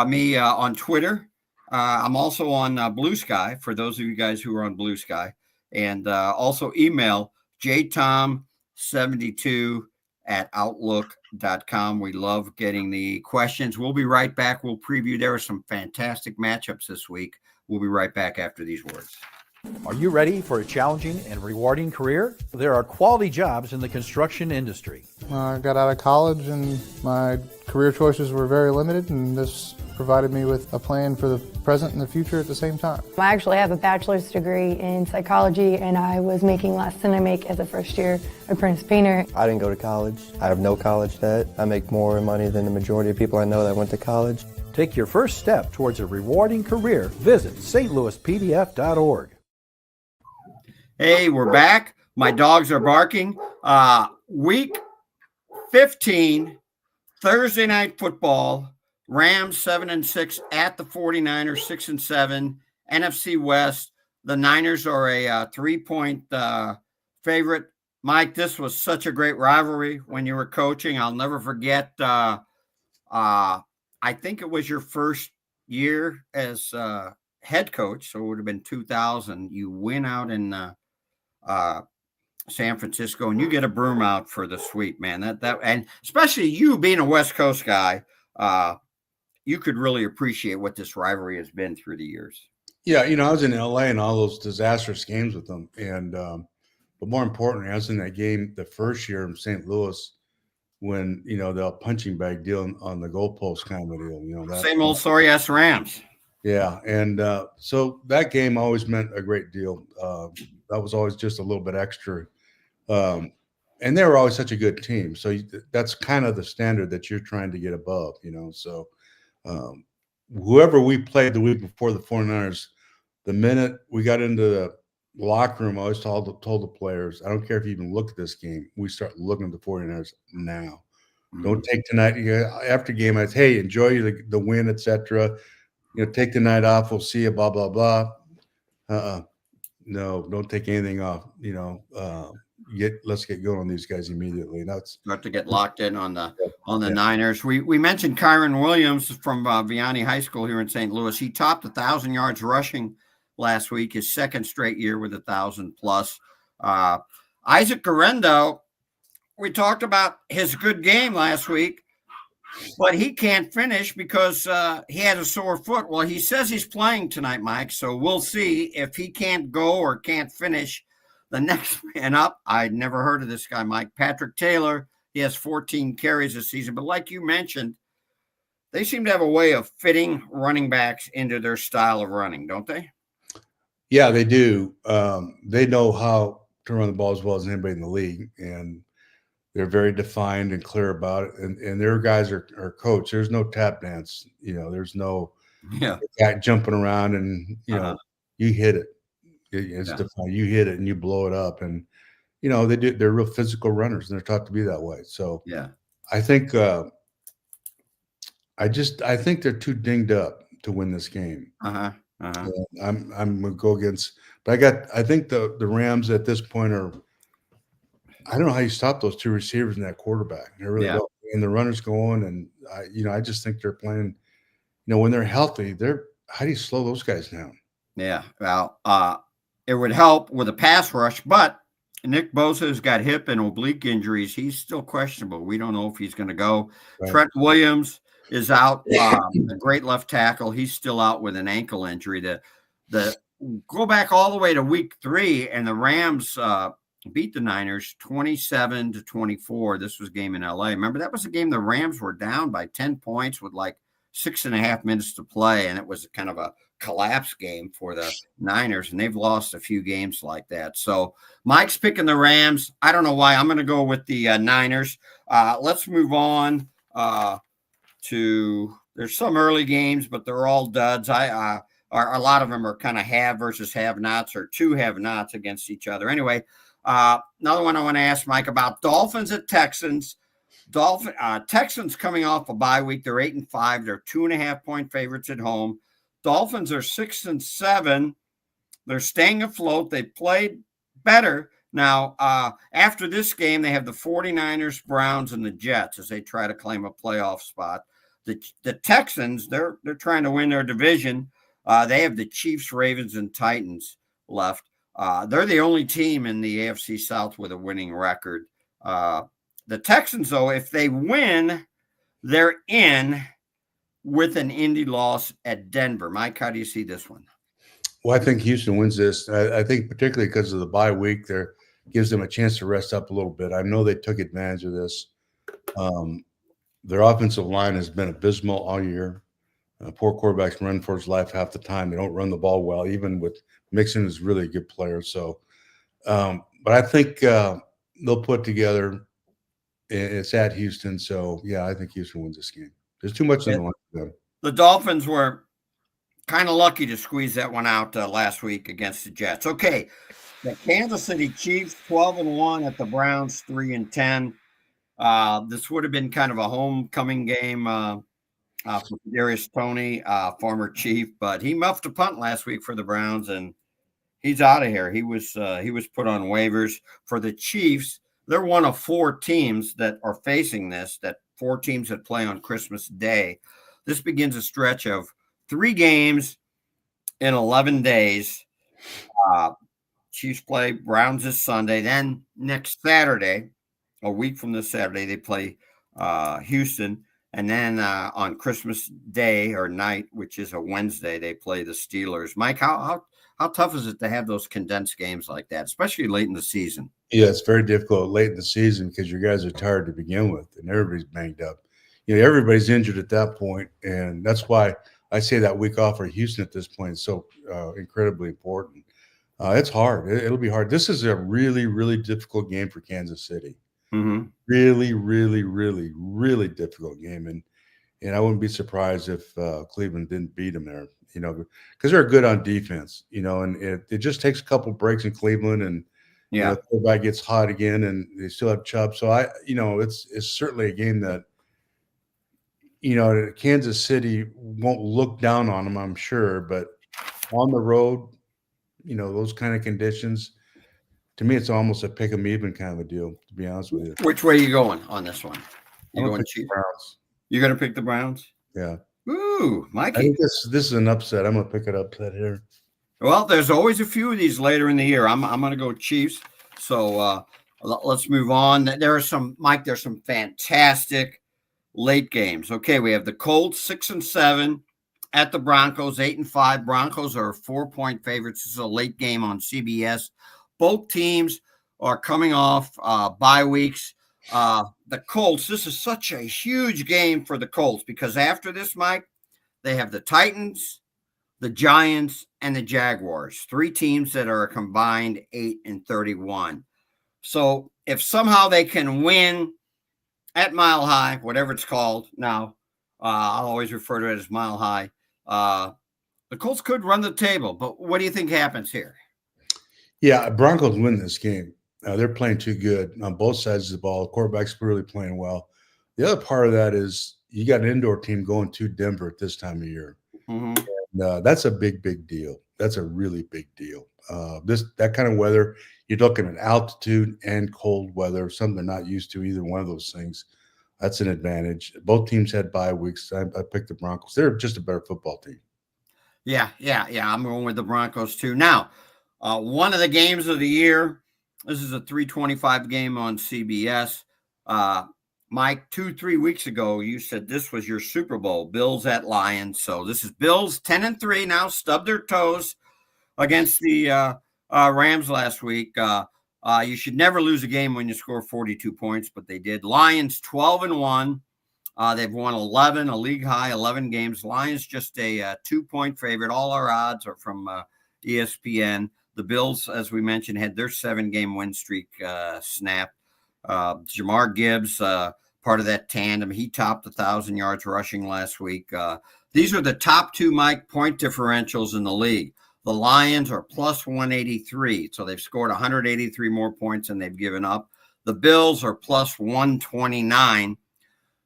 me on Twitter. I'm also on Blue Sky, for those of you guys who are on Blue Sky, and also email jtom72@outlook.com. We love getting the questions. We'll be right back. We'll preview. There are some fantastic matchups this week. We'll be right back after these words. Are you ready for a challenging and rewarding career? There are quality jobs in the construction industry. I got out of college and my career choices were very limited, and this provided me with a plan for the present and the future at the same time. I actually have a bachelor's degree in psychology, and I was making less than I make as a first-year apprentice painter. I didn't go to college. I have no college debt. I make more money than the majority of people I know that went to college. Take your first step towards a rewarding career. Visit stlouispdf.org. Hey, we're back. My dogs are barking. Week 15, Thursday night football. Rams 7-6 at the 49ers 6-7. NFC West. The Niners are a 3-point favorite. Mike, this was such a great rivalry when you were coaching. I'll never forget. I think it was your first year as head coach, so it would have been 2000. You win out in San Francisco, and you get a broom out for the suite, man. That and especially you being a West Coast guy, you could really appreciate what this rivalry has been through the years. Yeah, I was in LA and all those disastrous games with them, and but more importantly, I was in that game the first year in St. Louis when the punching bag deal on the goalpost kind of a deal. That same old story as Rams. Yeah, and so that game always meant a great deal. That was always just a little bit extra. And they were always such a good team. So that's kind of the standard that you're trying to get above, So whoever we played the week before the 49ers, the minute we got into the locker room, I always told the players, I don't care if you even look at this game. We start looking at the 49ers now. Mm-hmm. Don't take tonight. After game, I say, hey, enjoy the win, etc. Take the night off. We'll see you, blah, blah, blah. No, don't take anything off. let's get going on these guys immediately. And that's Start to get locked in on the yeah. Niners. We mentioned Kyron Williams from Vianney High School here in St. Louis. He topped 1,000 yards rushing last week, his second straight year with 1,000 plus. Isaac Garendo, we talked about his good game last week, but he can't finish because he had a sore foot. Well, he says he's playing tonight, Mike, so we'll see if he can't go or can't finish. The next man up, I'd never heard of this guy, Mike. Patrick Taylor, he has 14 carries this season. But like you mentioned, they seem to have a way of fitting running backs into their style of running, don't they? Yeah, they do. They know how to run the ball as well as anybody in the league, and they're very defined and clear about it. And their guys are coached. There's no tap dance. There's no guy jumping around and, you hit it. It's defined. You hit it and you blow it up. And, they're real physical runners, and they're taught to be that way. So I think I think they're too dinged up to win this game. I'm gonna go against, but I think the Rams at this point are. I don't know how you stop those two receivers and that quarterback. They really don't. And the runner's going, and I just think they're playing. When they're healthy, how do you slow those guys down? Yeah, well, it would help with a pass rush, but Nick Bosa's got hip and oblique injuries. He's still questionable. We don't know if he's going to go. Right. Trent Williams is out. A great left tackle. He's still out with an ankle injury. The go back all the way to week 3, and the Rams beat the Niners 27-24. This was a game in LA. Remember, that was a game the Rams were down by 10 points with like 6.5 minutes to play, and it was kind of a collapse game for the Niners, and they've lost a few games like that. So Mike's picking the Rams. I don't know why. I'm going to go with the Niners. Let's move on to there's some early games, but they're all duds. A lot of them are kind of have versus have-nots, or two have-nots against each other. Anyway, another one I want to ask Mike about: Dolphins at Texans. Texans coming off a bye week. They're 8-5. They're 2.5-point favorites at home. Dolphins are 6-7. They're staying afloat. They played better. Now, after this game, they have the 49ers, Browns, and the Jets as they try to claim a playoff spot. The Texans, they're trying to win their division. They have the Chiefs, Ravens, and Titans left. They're the only team in the AFC South with a winning record. The Texans, though, if they win, they're in with an Indy loss at Denver. Mike, how do you see this one? Well, I think Houston wins this. I think particularly because of the bye week, there gives them a chance to rest up a little bit. I know they took advantage of this. Their offensive line has been abysmal all year. Poor quarterbacks run for his life half the time. They don't run the ball well, even with Mixon is really a good player. So, but I think they'll put together. It's at Houston, so yeah, I think Houston wins this game. There's too much in the line for them. The Dolphins were kind of lucky to squeeze that one out last week against the Jets. Okay, the Kansas City Chiefs 12-1 at the Browns 3-10. This would have been kind of a homecoming game for Darius Toney, former Chief, but he muffed a punt last week for the Browns, and he's out of here. He was put on waivers. For the Chiefs, they're one of 4 teams that are facing this, that 4 teams that play on Christmas Day. This begins a stretch of 3 games in 11 days. Chiefs play Browns this Sunday. Then next Saturday, a week from this Saturday, they play Houston. And then on Christmas Day or night, which is a Wednesday, they play the Steelers. Mike, how tough is it to have those condensed games like that, especially late in the season? Yeah, it's very difficult late in the season because your guys are tired to begin with, and everybody's banged up. Everybody's injured at that point, and that's why I say that week off for Houston at this point is so incredibly important. It's hard. It'll be hard. This is a really, really difficult game for Kansas City. Mm-hmm. Really, really, really, really difficult game, and I wouldn't be surprised if Cleveland didn't beat them there. Because they're good on defense. And it just takes a couple breaks in Cleveland, and the quarterback gets hot again, and they still have Chubb. So it's certainly a game that Kansas City won't look down on them, I'm sure, but on the road, those kind of conditions, to me, it's almost a pick 'em even kind of a deal, to be honest with you. Which way are you going on this one? You I'm gonna going pick the Chiefs? Browns. You're going to pick the Browns? Yeah. Ooh, I Mikey. think this is an upset. I'm gonna pick it upset here. Well, there's always a few of these later in the year. I'm going to go Chiefs. So let's move on. There are some, Mike. There's some fantastic late games. Okay, we have the Colts 6-7 at the Broncos 8-5. Broncos are 4-point favorites. This is a late game on CBS. Both teams are coming off bye weeks. The Colts. This is such a huge game for the Colts because after this, Mike, they have the Titans, the Giants, and the Jaguars, 3 teams that are combined 8-31. So if somehow they can win at Mile High, whatever it's called now, I'll always refer to it as Mile High, the Colts could run the table. But what do you think happens here? Yeah, Broncos win this game. They're playing too good on both sides of the ball. The quarterback's really playing well. The other part of that is you got an indoor team going to Denver at this time of year. Mm-hmm. And, that's a big deal. That's a really big deal. That kind of weather, you're looking at altitude and cold weather, something they're not used to, either one of those things. That's an advantage. Both teams had bye weeks. I picked the Broncos. They're just a better football team. Yeah. I'm going with the Broncos too. Now, one of the games of the year, this is a 3:25 game on CBS. Mike, 2-3 weeks ago, you said this was your Super Bowl, Bills at Lions. So this is Bills 10-3 now, stubbed their toes against the Rams last week. You should never lose a game when you score 42 points, but they did. Lions 12-1. They've won 11, a league high 11 games. Lions just a 2-point favorite. All our odds are from ESPN. The Bills, as we mentioned, had their 7-game win streak snapped. Jamar Gibbs, part of that tandem, he topped 1,000 yards rushing last week. These are the top 2, Mike, point differentials in the league. The Lions are plus 183, so they've scored 183 more points than they've given up. The Bills are plus 129.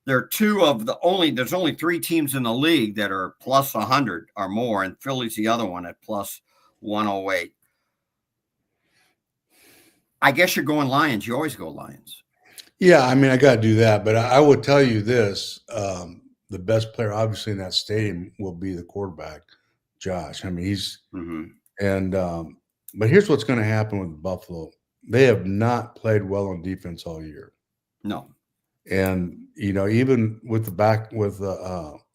They're there's only 3 teams in the league that are plus 100 or more, and Philly's the other one at plus 108. I guess you're going Lions. You always go Lions. Yeah, I mean, I got to do that. But I will tell you this. The best player, obviously, in that stadium will be the quarterback, Josh. I mean, he's and but here's what's going to happen with Buffalo. They have not played well on defense all year. No. And, even with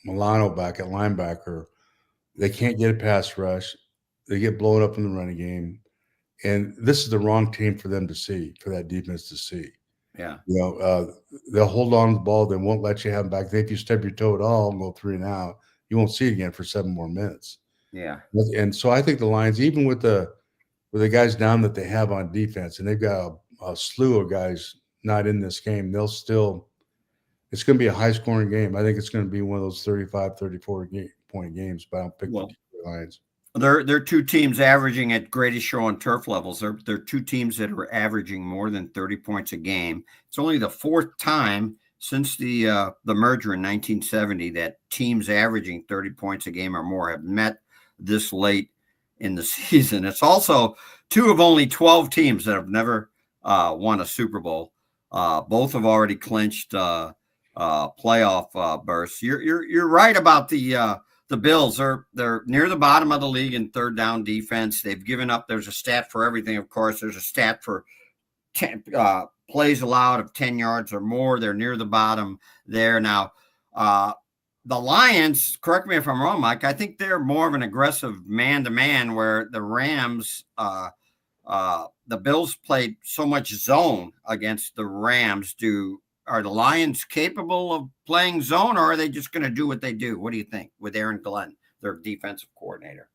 Milano back at linebacker, they can't get a pass rush. They get blown up in the running game. And this is the wrong team for them to see, for that defense to see. Yeah. They'll hold on to the ball. They won't let you have them back. If you stub your toe at all and go 3 and out, you won't see it again for 7 more minutes. Yeah. And so I think the Lions, even with the guys down that they have on defense, and they've got a slew of guys not in this game, it's going to be a high-scoring game. I think it's going to be one of those 35, 34-point games, but I don't pick the Lions. They're 2 teams averaging at greatest show on turf levels. They're 2 teams that are averaging more than 30 points a game. It's only the 4th time since the merger in 1970 that teams averaging 30 points a game or more have met this late in the season. It's also 2 of only 12 teams that have never won a Super Bowl. Both have already clinched playoff berths. You're right about the Bills. They're near the bottom of the league in third down defense. They've given up. There's a stat for everything, of course. There's a stat for 10, plays allowed of 10 yards or more. They're near the bottom there. Now, the Lions, correct me if I'm wrong, Mike, I think they're more of an aggressive man-to-man, where the Rams, the Bills played so much zone against the Rams. Are the Lions capable of playing zone, or are they just going to do what they do? What do you think with Aaron Glenn, their defensive coordinator?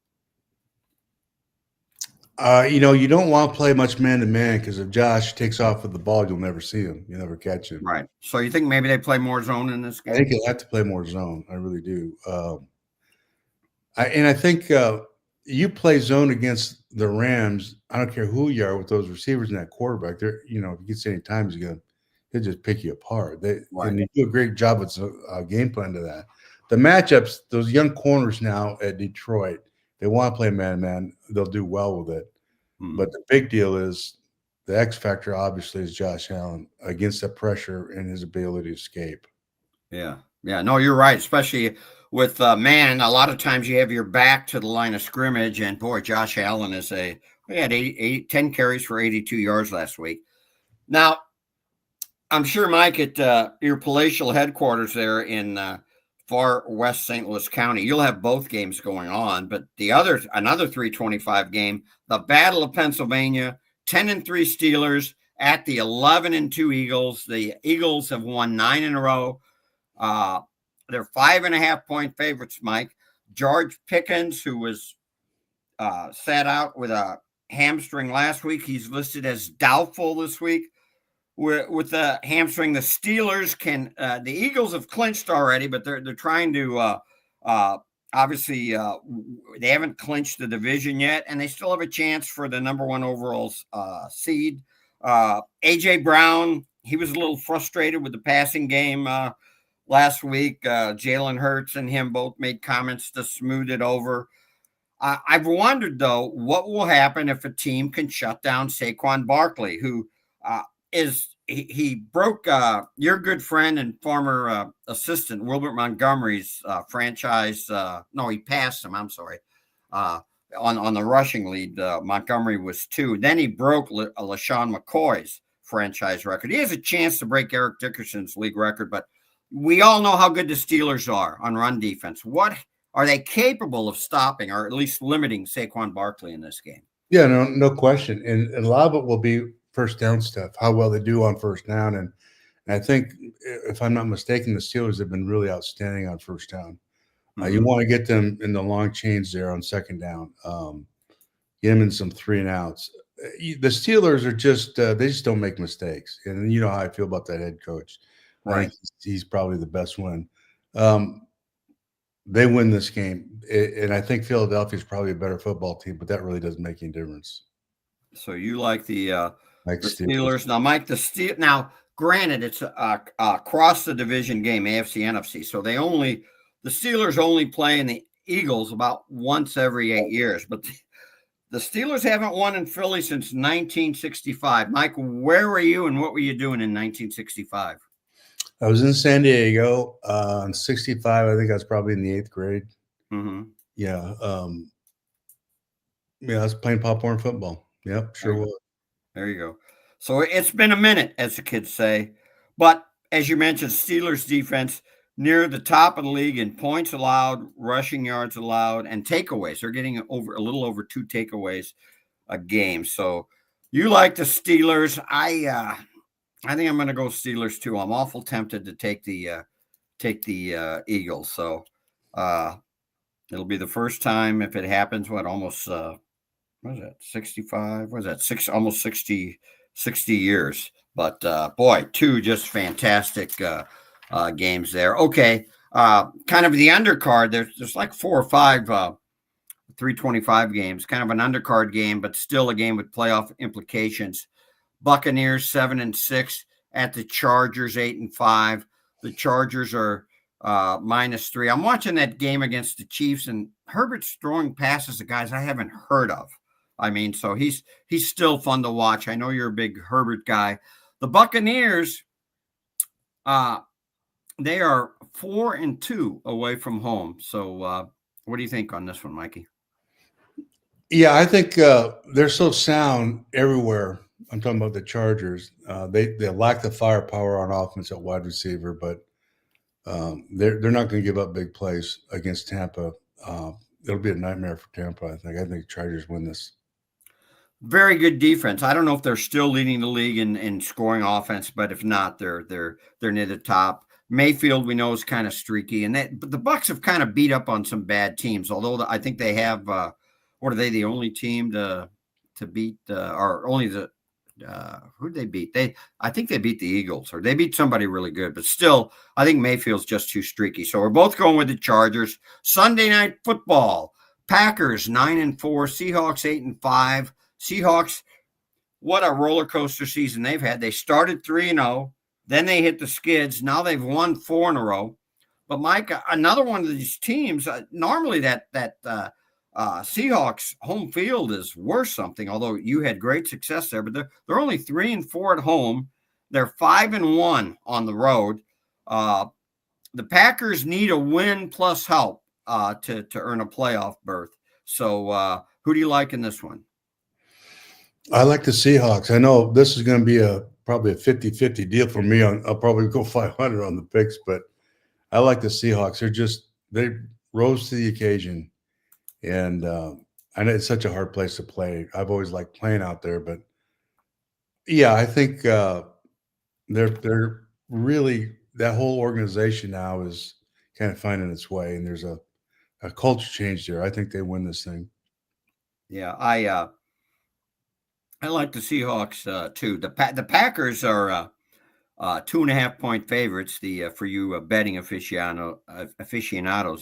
You don't want to play much man-to-man, because if Josh takes off with the ball, you'll never see him. You'll never catch him. Right. So you think maybe they play more zone in this game? I think you'll have to play more zone. I really do. I think you play zone against the Rams, I don't care who you are with those receivers and that quarterback. They're, if you get any times again, they'll just pick you apart. And they do a great job with a game plan to that. The matchups, those young corners now at Detroit, they want to play man-to-man. They'll do well with it. But the big deal is the X factor obviously is Josh Allen against the pressure and his ability to escape. Yeah. Yeah. No, you're right. Especially with man, a lot of times you have your back to the line of scrimmage, and boy, Josh Allen he had 10 carries for 82 yards last week. Now, I'm sure, Mike, at your palatial headquarters there in far west St. Louis County, you'll have both games going on. But another 325 game, the Battle of Pennsylvania, 10-3 Steelers at the 11-2 Eagles. The Eagles have won 9 in a row. They're 5.5-point favorites, Mike. George Pickens, who was sat out with a hamstring last week, he's listed as doubtful this week. With the hamstring, the Steelers the Eagles have clinched already, but they're trying to obviously they haven't clinched the division yet, and they still have a chance for the number 1 overall seed. AJ Brown, he was a little frustrated with the passing game last week. Jalen Hurts and him both made comments to smooth it over. I've wondered, though, what will happen if a team can shut down Saquon Barkley, who he broke your good friend and former assistant Wilbert Montgomery's franchise. No, he passed him. I'm sorry. On the rushing lead, Montgomery was 2. Then he broke LaShawn McCoy's franchise record. He has a chance to break Eric Dickerson's league record, but we all know how good the Steelers are on run defense. What are they capable of stopping, or at least limiting Saquon Barkley in this game? Yeah, no question. And a lot of it will be first down stuff, how well they do on first down. And I think, if I'm not mistaken, the Steelers have been really outstanding on first down. You want to get them in the long chains there on second down, get them in some 3-and-outs. The Steelers are they just don't make mistakes. And you know how I feel about that head coach. Right. I think he's probably the best one. They win this game. And I think Philadelphia is probably a better football team, but that really doesn't make any difference. So you like the Steelers. Now, Mike, now, granted, it's across the division game, AFC, NFC. So the Steelers only play in the Eagles about once every 8 years. But the Steelers haven't won in Philly since 1965. Mike, where were you and what were you doing in 1965? I was in San Diego in 65. I think I was probably in the 8th grade. Mm-hmm. Yeah. I was playing popcorn football. Yep, sure was. There you go. So it's been a minute, as the kids say. But as you mentioned, Steelers defense near the top of the league in points allowed, rushing yards allowed, and takeaways. They're getting a little over 2 takeaways a game. So you like the Steelers. I think I'm going to go Steelers too. I'm awful tempted to take the Eagles. So it'll be the first time if it happens. Almost what is that? 65? What is that? Almost 60 years. But boy, 2 just fantastic games there. Okay, kind of the undercard. There's like 4 or 5 325 games. Kind of an undercard game, but still a game with playoff implications. Buccaneers 7-6 at the Chargers 8-5. The Chargers are -3. I'm watching that game against the Chiefs, and Herbert's throwing passes to guys I haven't heard of. I mean, so he's still fun to watch. I know you're a big Herbert guy. The Buccaneers, they are 4-2 away from home. So what do you think on this one, Mikey? Yeah, I think they're so sound everywhere. I'm talking about the Chargers. They lack the firepower on offense at wide receiver, but they're not going to give up big plays against Tampa. It'll be a nightmare for Tampa, I think. I think the Chargers win this. Very good defense. I don't know if they're still leading the league in scoring offense, but if not, they're near the top. Mayfield, we know, is kind of streaky, but the Bucs have kind of beat up on some bad teams. Although I think they have, what are they? The only team to beat, or only the who'd they beat? I think they beat the Eagles, or they beat somebody really good. But still, I think Mayfield's just too streaky. So we're both going with the Chargers. Sunday Night Football: Packers 9-4, Seahawks 8-5. Seahawks, what a roller coaster season they've had. They started 3-0, then they hit the skids. Now they've won 4 in a row. But Mike, another one of these teams, normally that Seahawks home field is worth something, although you had great success there, but they're only 3-4 at home. They're 5-1 on the road. The Packers need a win plus help to earn a playoff berth. So who do you like in this one? I like the Seahawks. I know this is going to be probably a 50-50 deal for me. I'll probably go 500 on the picks, but I like the Seahawks. They rose to the occasion, and I know it's such a hard place to play. I've always liked playing out there, but yeah, I think they're really, that whole organization now is kind of finding its way, and there's a culture change there. I think they win this thing. Yeah, I like the Seahawks too. The Packers are 2.5-point favorites. For you betting aficionados,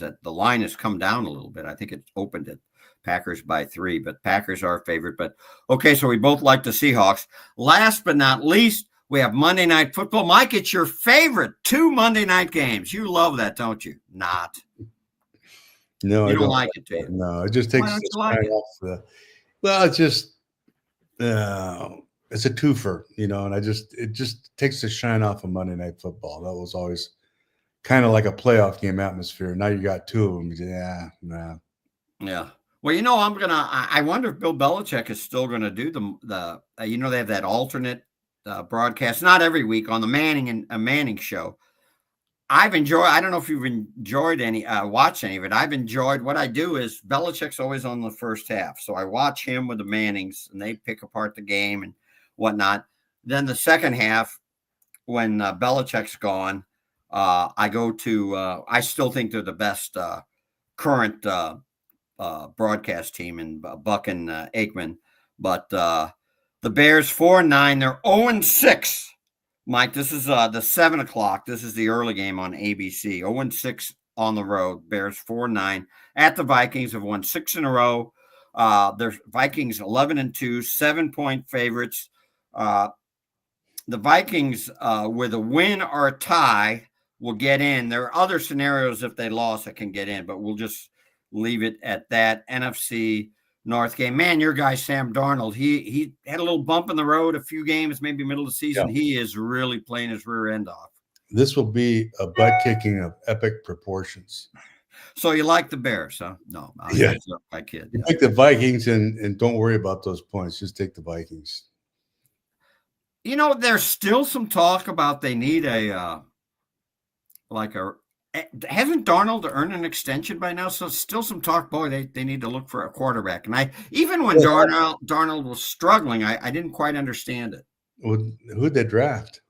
that the line has come down a little bit. I think it opened at Packers by 3, but Packers are favorite. But okay, so we both like the Seahawks. Last but not least, we have Monday Night Football. Mike, it's your favorite 2 Monday night games. You love that, don't you? Not. No, you I don't like it, do you? No, it just takes Why don't you like it? off the. Well, it's just it's a twofer, and it just takes the shine off of Monday Night Football. That was always kind of like a playoff game atmosphere. Now you got 2 of them. Yeah, nah. Yeah. Well, I wonder if Bill Belichick is still gonna do the they have that alternate broadcast, not every week, on the Manning show. I don't know if you've enjoyed watched any of it. I've enjoyed. What I do is Belichick's always on the first half. So I watch him with the Mannings, and they pick apart the game and whatnot. Then the second half, when Belichick's gone, I go to, I still think they're the best current broadcast team in Buck and Aikman. But the Bears 4-9, they're 0-6. Mike, this is the 7 o'clock. This is the early game on ABC. 0-6 on the road. Bears 4-9 at the Vikings, have won 6 in a row. Their Vikings 11-2, 7-point favorites. The Vikings with a win or a tie will get in. There are other scenarios if they lost that can get in, but we'll just leave it at that. NFC North game. Man, your guy Sam Darnold, he had a little bump in the road a few games, maybe middle of the season. Yeah. He is really playing his rear end off. This will be a butt kicking of epic proportions. So you like the Bears, huh? No, yeah, my kid. You take the Vikings and don't worry about those points. Just take the Vikings. There's still some talk about they need hasn't Darnold earned an extension by now? So still some talk, boy, they need to look for a quarterback. And even when Darnold was struggling, I didn't quite understand it. Who'd they draft?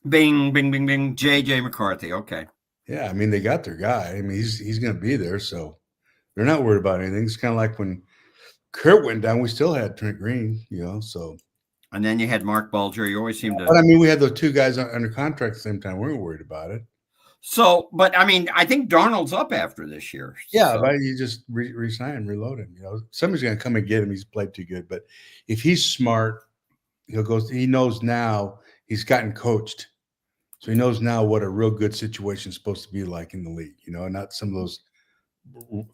Bing, bing, bing, bing. J.J. McCarthy. Okay. Yeah, I mean, they got their guy. I mean, he's going to be there, so they're not worried about anything. It's kind of like when Kurt went down, we still had Trent Green, so. And then you had Mark Bulger. You always seem to. But I mean, we had those 2 guys under contract at the same time. We weren't worried about it. So, but I mean, I think Darnold's up after this year. Yeah, but you just resign him, reload him. Somebody's going to come and get him. He's played too good. But if he's smart, he knows now he's gotten coached. So he knows now what a real good situation is supposed to be like in the league, not some of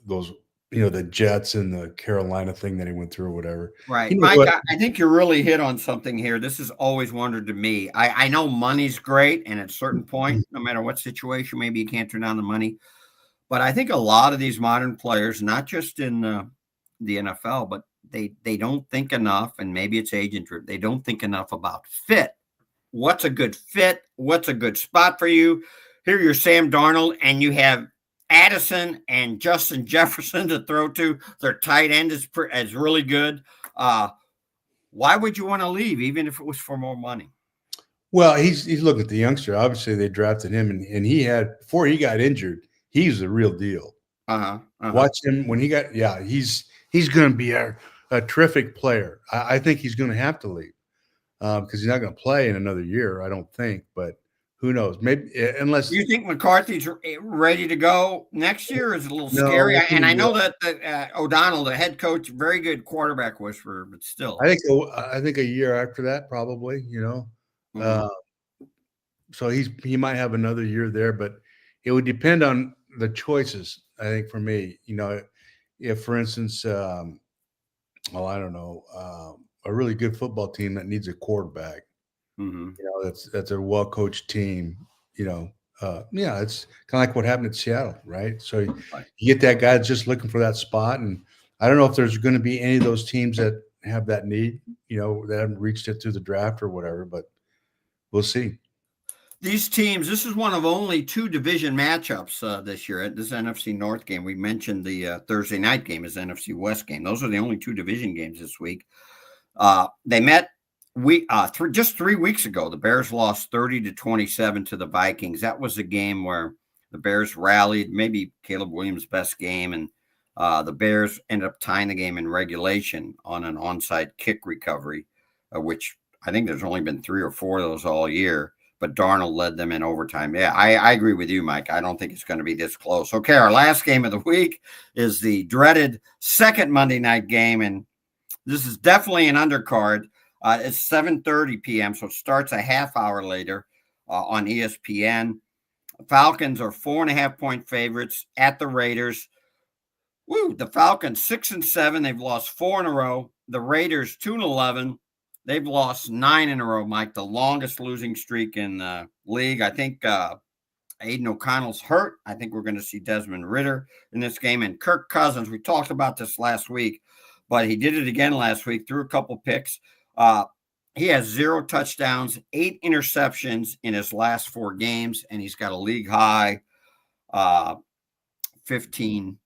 those the Jets and the Carolina thing that he went through or whatever. Right. Mike, I think you really hit on something here. This has always wondered to me. I know money's great, and at a certain point, no matter what situation, maybe you can't turn down the money. But I think a lot of these modern players, not just in the NFL, but they don't think enough, and maybe it's agent driven. They don't think enough about fit. What's a good fit? What's a good spot for you? Here you're Sam Darnold, and you have Addison and Justin Jefferson to throw to. Their tight end is really good. Why would you want to leave, even if it was for more money? Well, he's looking at the youngster. Obviously, they drafted him, and he had, before he got injured, he's the real deal. Watch him when he got. Yeah, he's going to be a terrific player. I think he's going to have to leave because he's not going to play in another year. I don't think, but. Who knows? Maybe unless you think McCarthy's ready to go next year is a little scary. And I know that O'Donnell, the head coach, very good quarterback whisperer, but still, I think a year after that, probably. So he might have another year there, but it would depend on the choices. I think for me, if for instance, I don't know, a really good football team that needs a quarterback, Mm-hmm. that's a well coached team. Yeah, it's kind of like what happened at Seattle, right? So you get that guy that's just looking for that spot, and I don't know if there's going to be any of those teams that have that need, that haven't reached it through the draft or whatever, but we'll see. These teams, this is one of only 2 division matchups this year at this NFC North game. We mentioned the Thursday night game is NFC West game. Those are the only 2 division games this week. They met just 3 weeks ago. The Bears lost 30-27 to the Vikings. That was a game where the Bears rallied, maybe Caleb Williams' best game, and the Bears ended up tying the game in regulation on an onside kick recovery, which I think there's only been 3 or 4 of those all year. But Darnold led them in overtime. Yeah, I agree with you, Mike. I don't think it's going to be this close. Okay, our last game of the week is the dreaded second Monday night game, and this is definitely an undercard. It's 7:30 p.m., so it starts a half hour later on ESPN. Falcons are 4.5-point favorites at the Raiders. The Falcons 6-7. They've lost 4 in a row. The Raiders 2-11. They've lost 9 in a row, Mike, the longest losing streak in the league. I think Aiden O'Connell's hurt. I think we're going to see Desmond Ridder in this game. And Kirk Cousins, we talked about this last week, but he did it again last week, threw a couple picks. He has 0 touchdowns, 8 interceptions in his last 4 games, and he's got a league high 15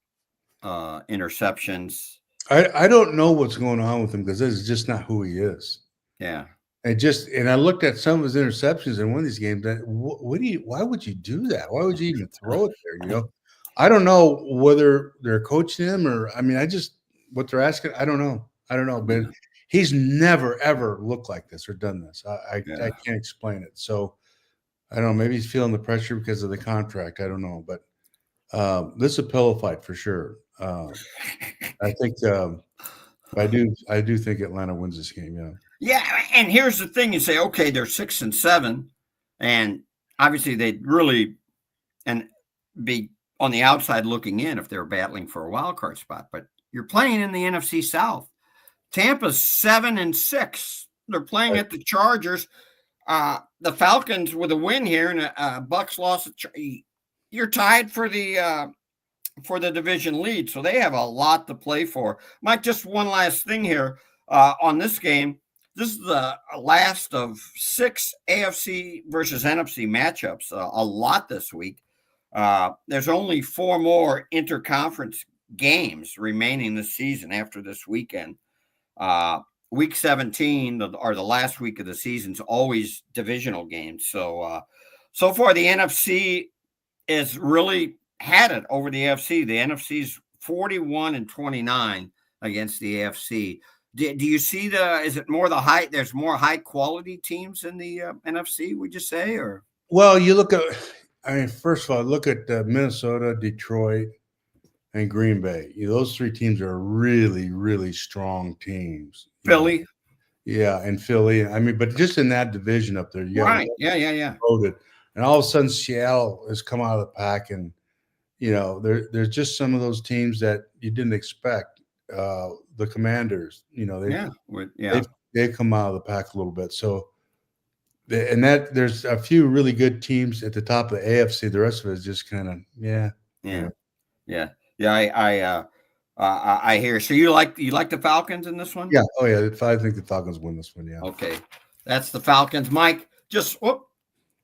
interceptions. I don't know what's going on with him because this is just not who he is. Yeah. And I looked at some of his interceptions in one of these games. Why would you do that? Why would you even throw it there? I don't know whether they're coaching him what they're asking. I don't know, but he's never ever looked like this or done this. I can't explain it. So I don't know. Maybe he's feeling the pressure because of the contract. I don't know, but this is a pillow fight for sure. I think I do think Atlanta wins this game. Yeah. Yeah, and here's the thing: you say, okay, they're 6-7, and obviously they'd really be on the outside looking in if they're battling for a wild card spot. But you're playing in the NFC South. Tampa's 7-6. They're playing at the Chargers. The Falcons with a win here and Bucks lost. You're tied for the division lead, so they have a lot to play for. Mike, just one last thing here on this game. This is the last of 6 AFC versus NFC matchups, a lot this week. There's only 4 more interconference games remaining this season after this weekend. Week 17, or the last week of the season, is always divisional games. So far the NFC has really had it over the AFC. The NFC's 41-29 against the AFC. Do you see is it more there's more high quality teams in the NFC, would you say? Or well, you look at, first of all, look at Minnesota, Detroit, and Green Bay. Those 3 teams are really, really strong teams. Philly. Yeah, and Philly. But just in that division up there, right. Yeah. Loaded. And all of a sudden Seattle has come out of the pack, and there's just some of those teams that you didn't expect. The Commanders, they've come out of the pack a little bit. So, there's a few really good teams at the top of the AFC. The rest of it is just kind of Yeah. I hear. So you like the Falcons in this one? Yeah. Oh yeah. I think the Falcons win this one. Yeah. Okay, that's the Falcons. Mike,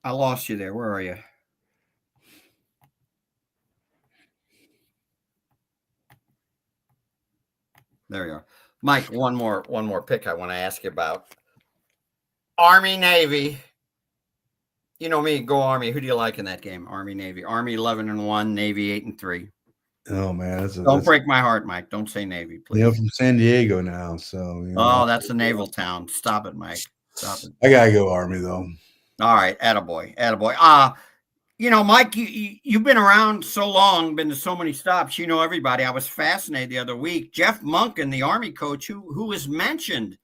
I lost you there. Where are you? There you are. Mike, one more pick I want to ask you about. Army, Navy. You know me, go Army. Who do you like in that game? Army, Navy. Army 11-1, Navy 8-3. Oh man, don't break my heart, Mike. Don't say Navy, please. I'm from San Diego now, so. That's a naval town. Stop it, Mike. Stop it. I gotta go Army though. All right, attaboy. Mike, you've been around so long, been to so many stops. You know everybody. I was fascinated the other week. Jeff Monken, the Army coach, who was mentioned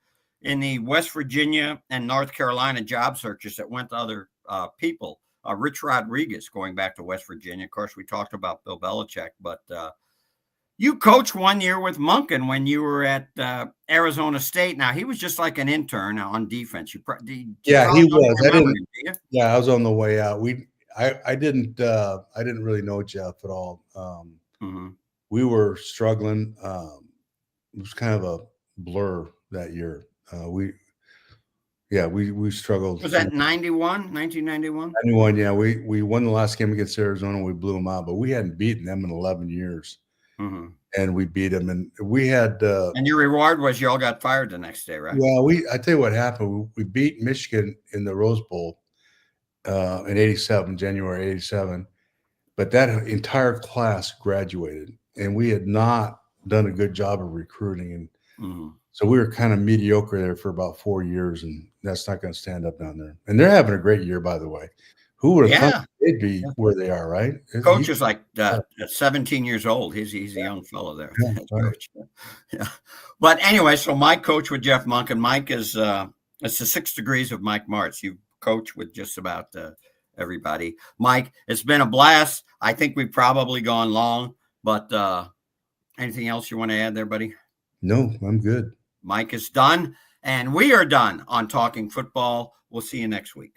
in the West Virginia and North Carolina job searches that went to other people, Rich Rodriguez going back to West Virginia. Of course, we talked about Bill Belichick, but you coached 1 year with Monken when you were at Arizona State. Now, he was just like an intern on defense. Yeah, he was. I didn't. Him, do Yeah, I was on the way out. I didn't really know Jeff at all. We were struggling. It was kind of a blur that year. We struggled. Was that 1991? 91, yeah. We won the last game against Arizona. We blew them out, but we hadn't beaten them in 11 years. And we beat them. And we had and your reward was you all got fired the next day, right? Well, I tell you what happened. We beat Michigan in the Rose Bowl in 87, January 87. But that entire class graduated, and we had not done a good job of recruiting. And so we were kind of mediocre there for about 4 years, and that's not going to stand up down there. And they're having a great year, by the way. Who would have thought they'd be where they are, right? Coach is like 17 years old. He's a young fellow there. Yeah, right. Yeah. But anyway, so Mike coached with Jeff Monken. Mike is it's the 6 degrees of Mike Martz. You coach with just about everybody. Mike, it's been a blast. I think we've probably gone long, but anything else you want to add there, buddy? No, I'm good. Mike is done, and we are done on Talking Football. We'll see you next week.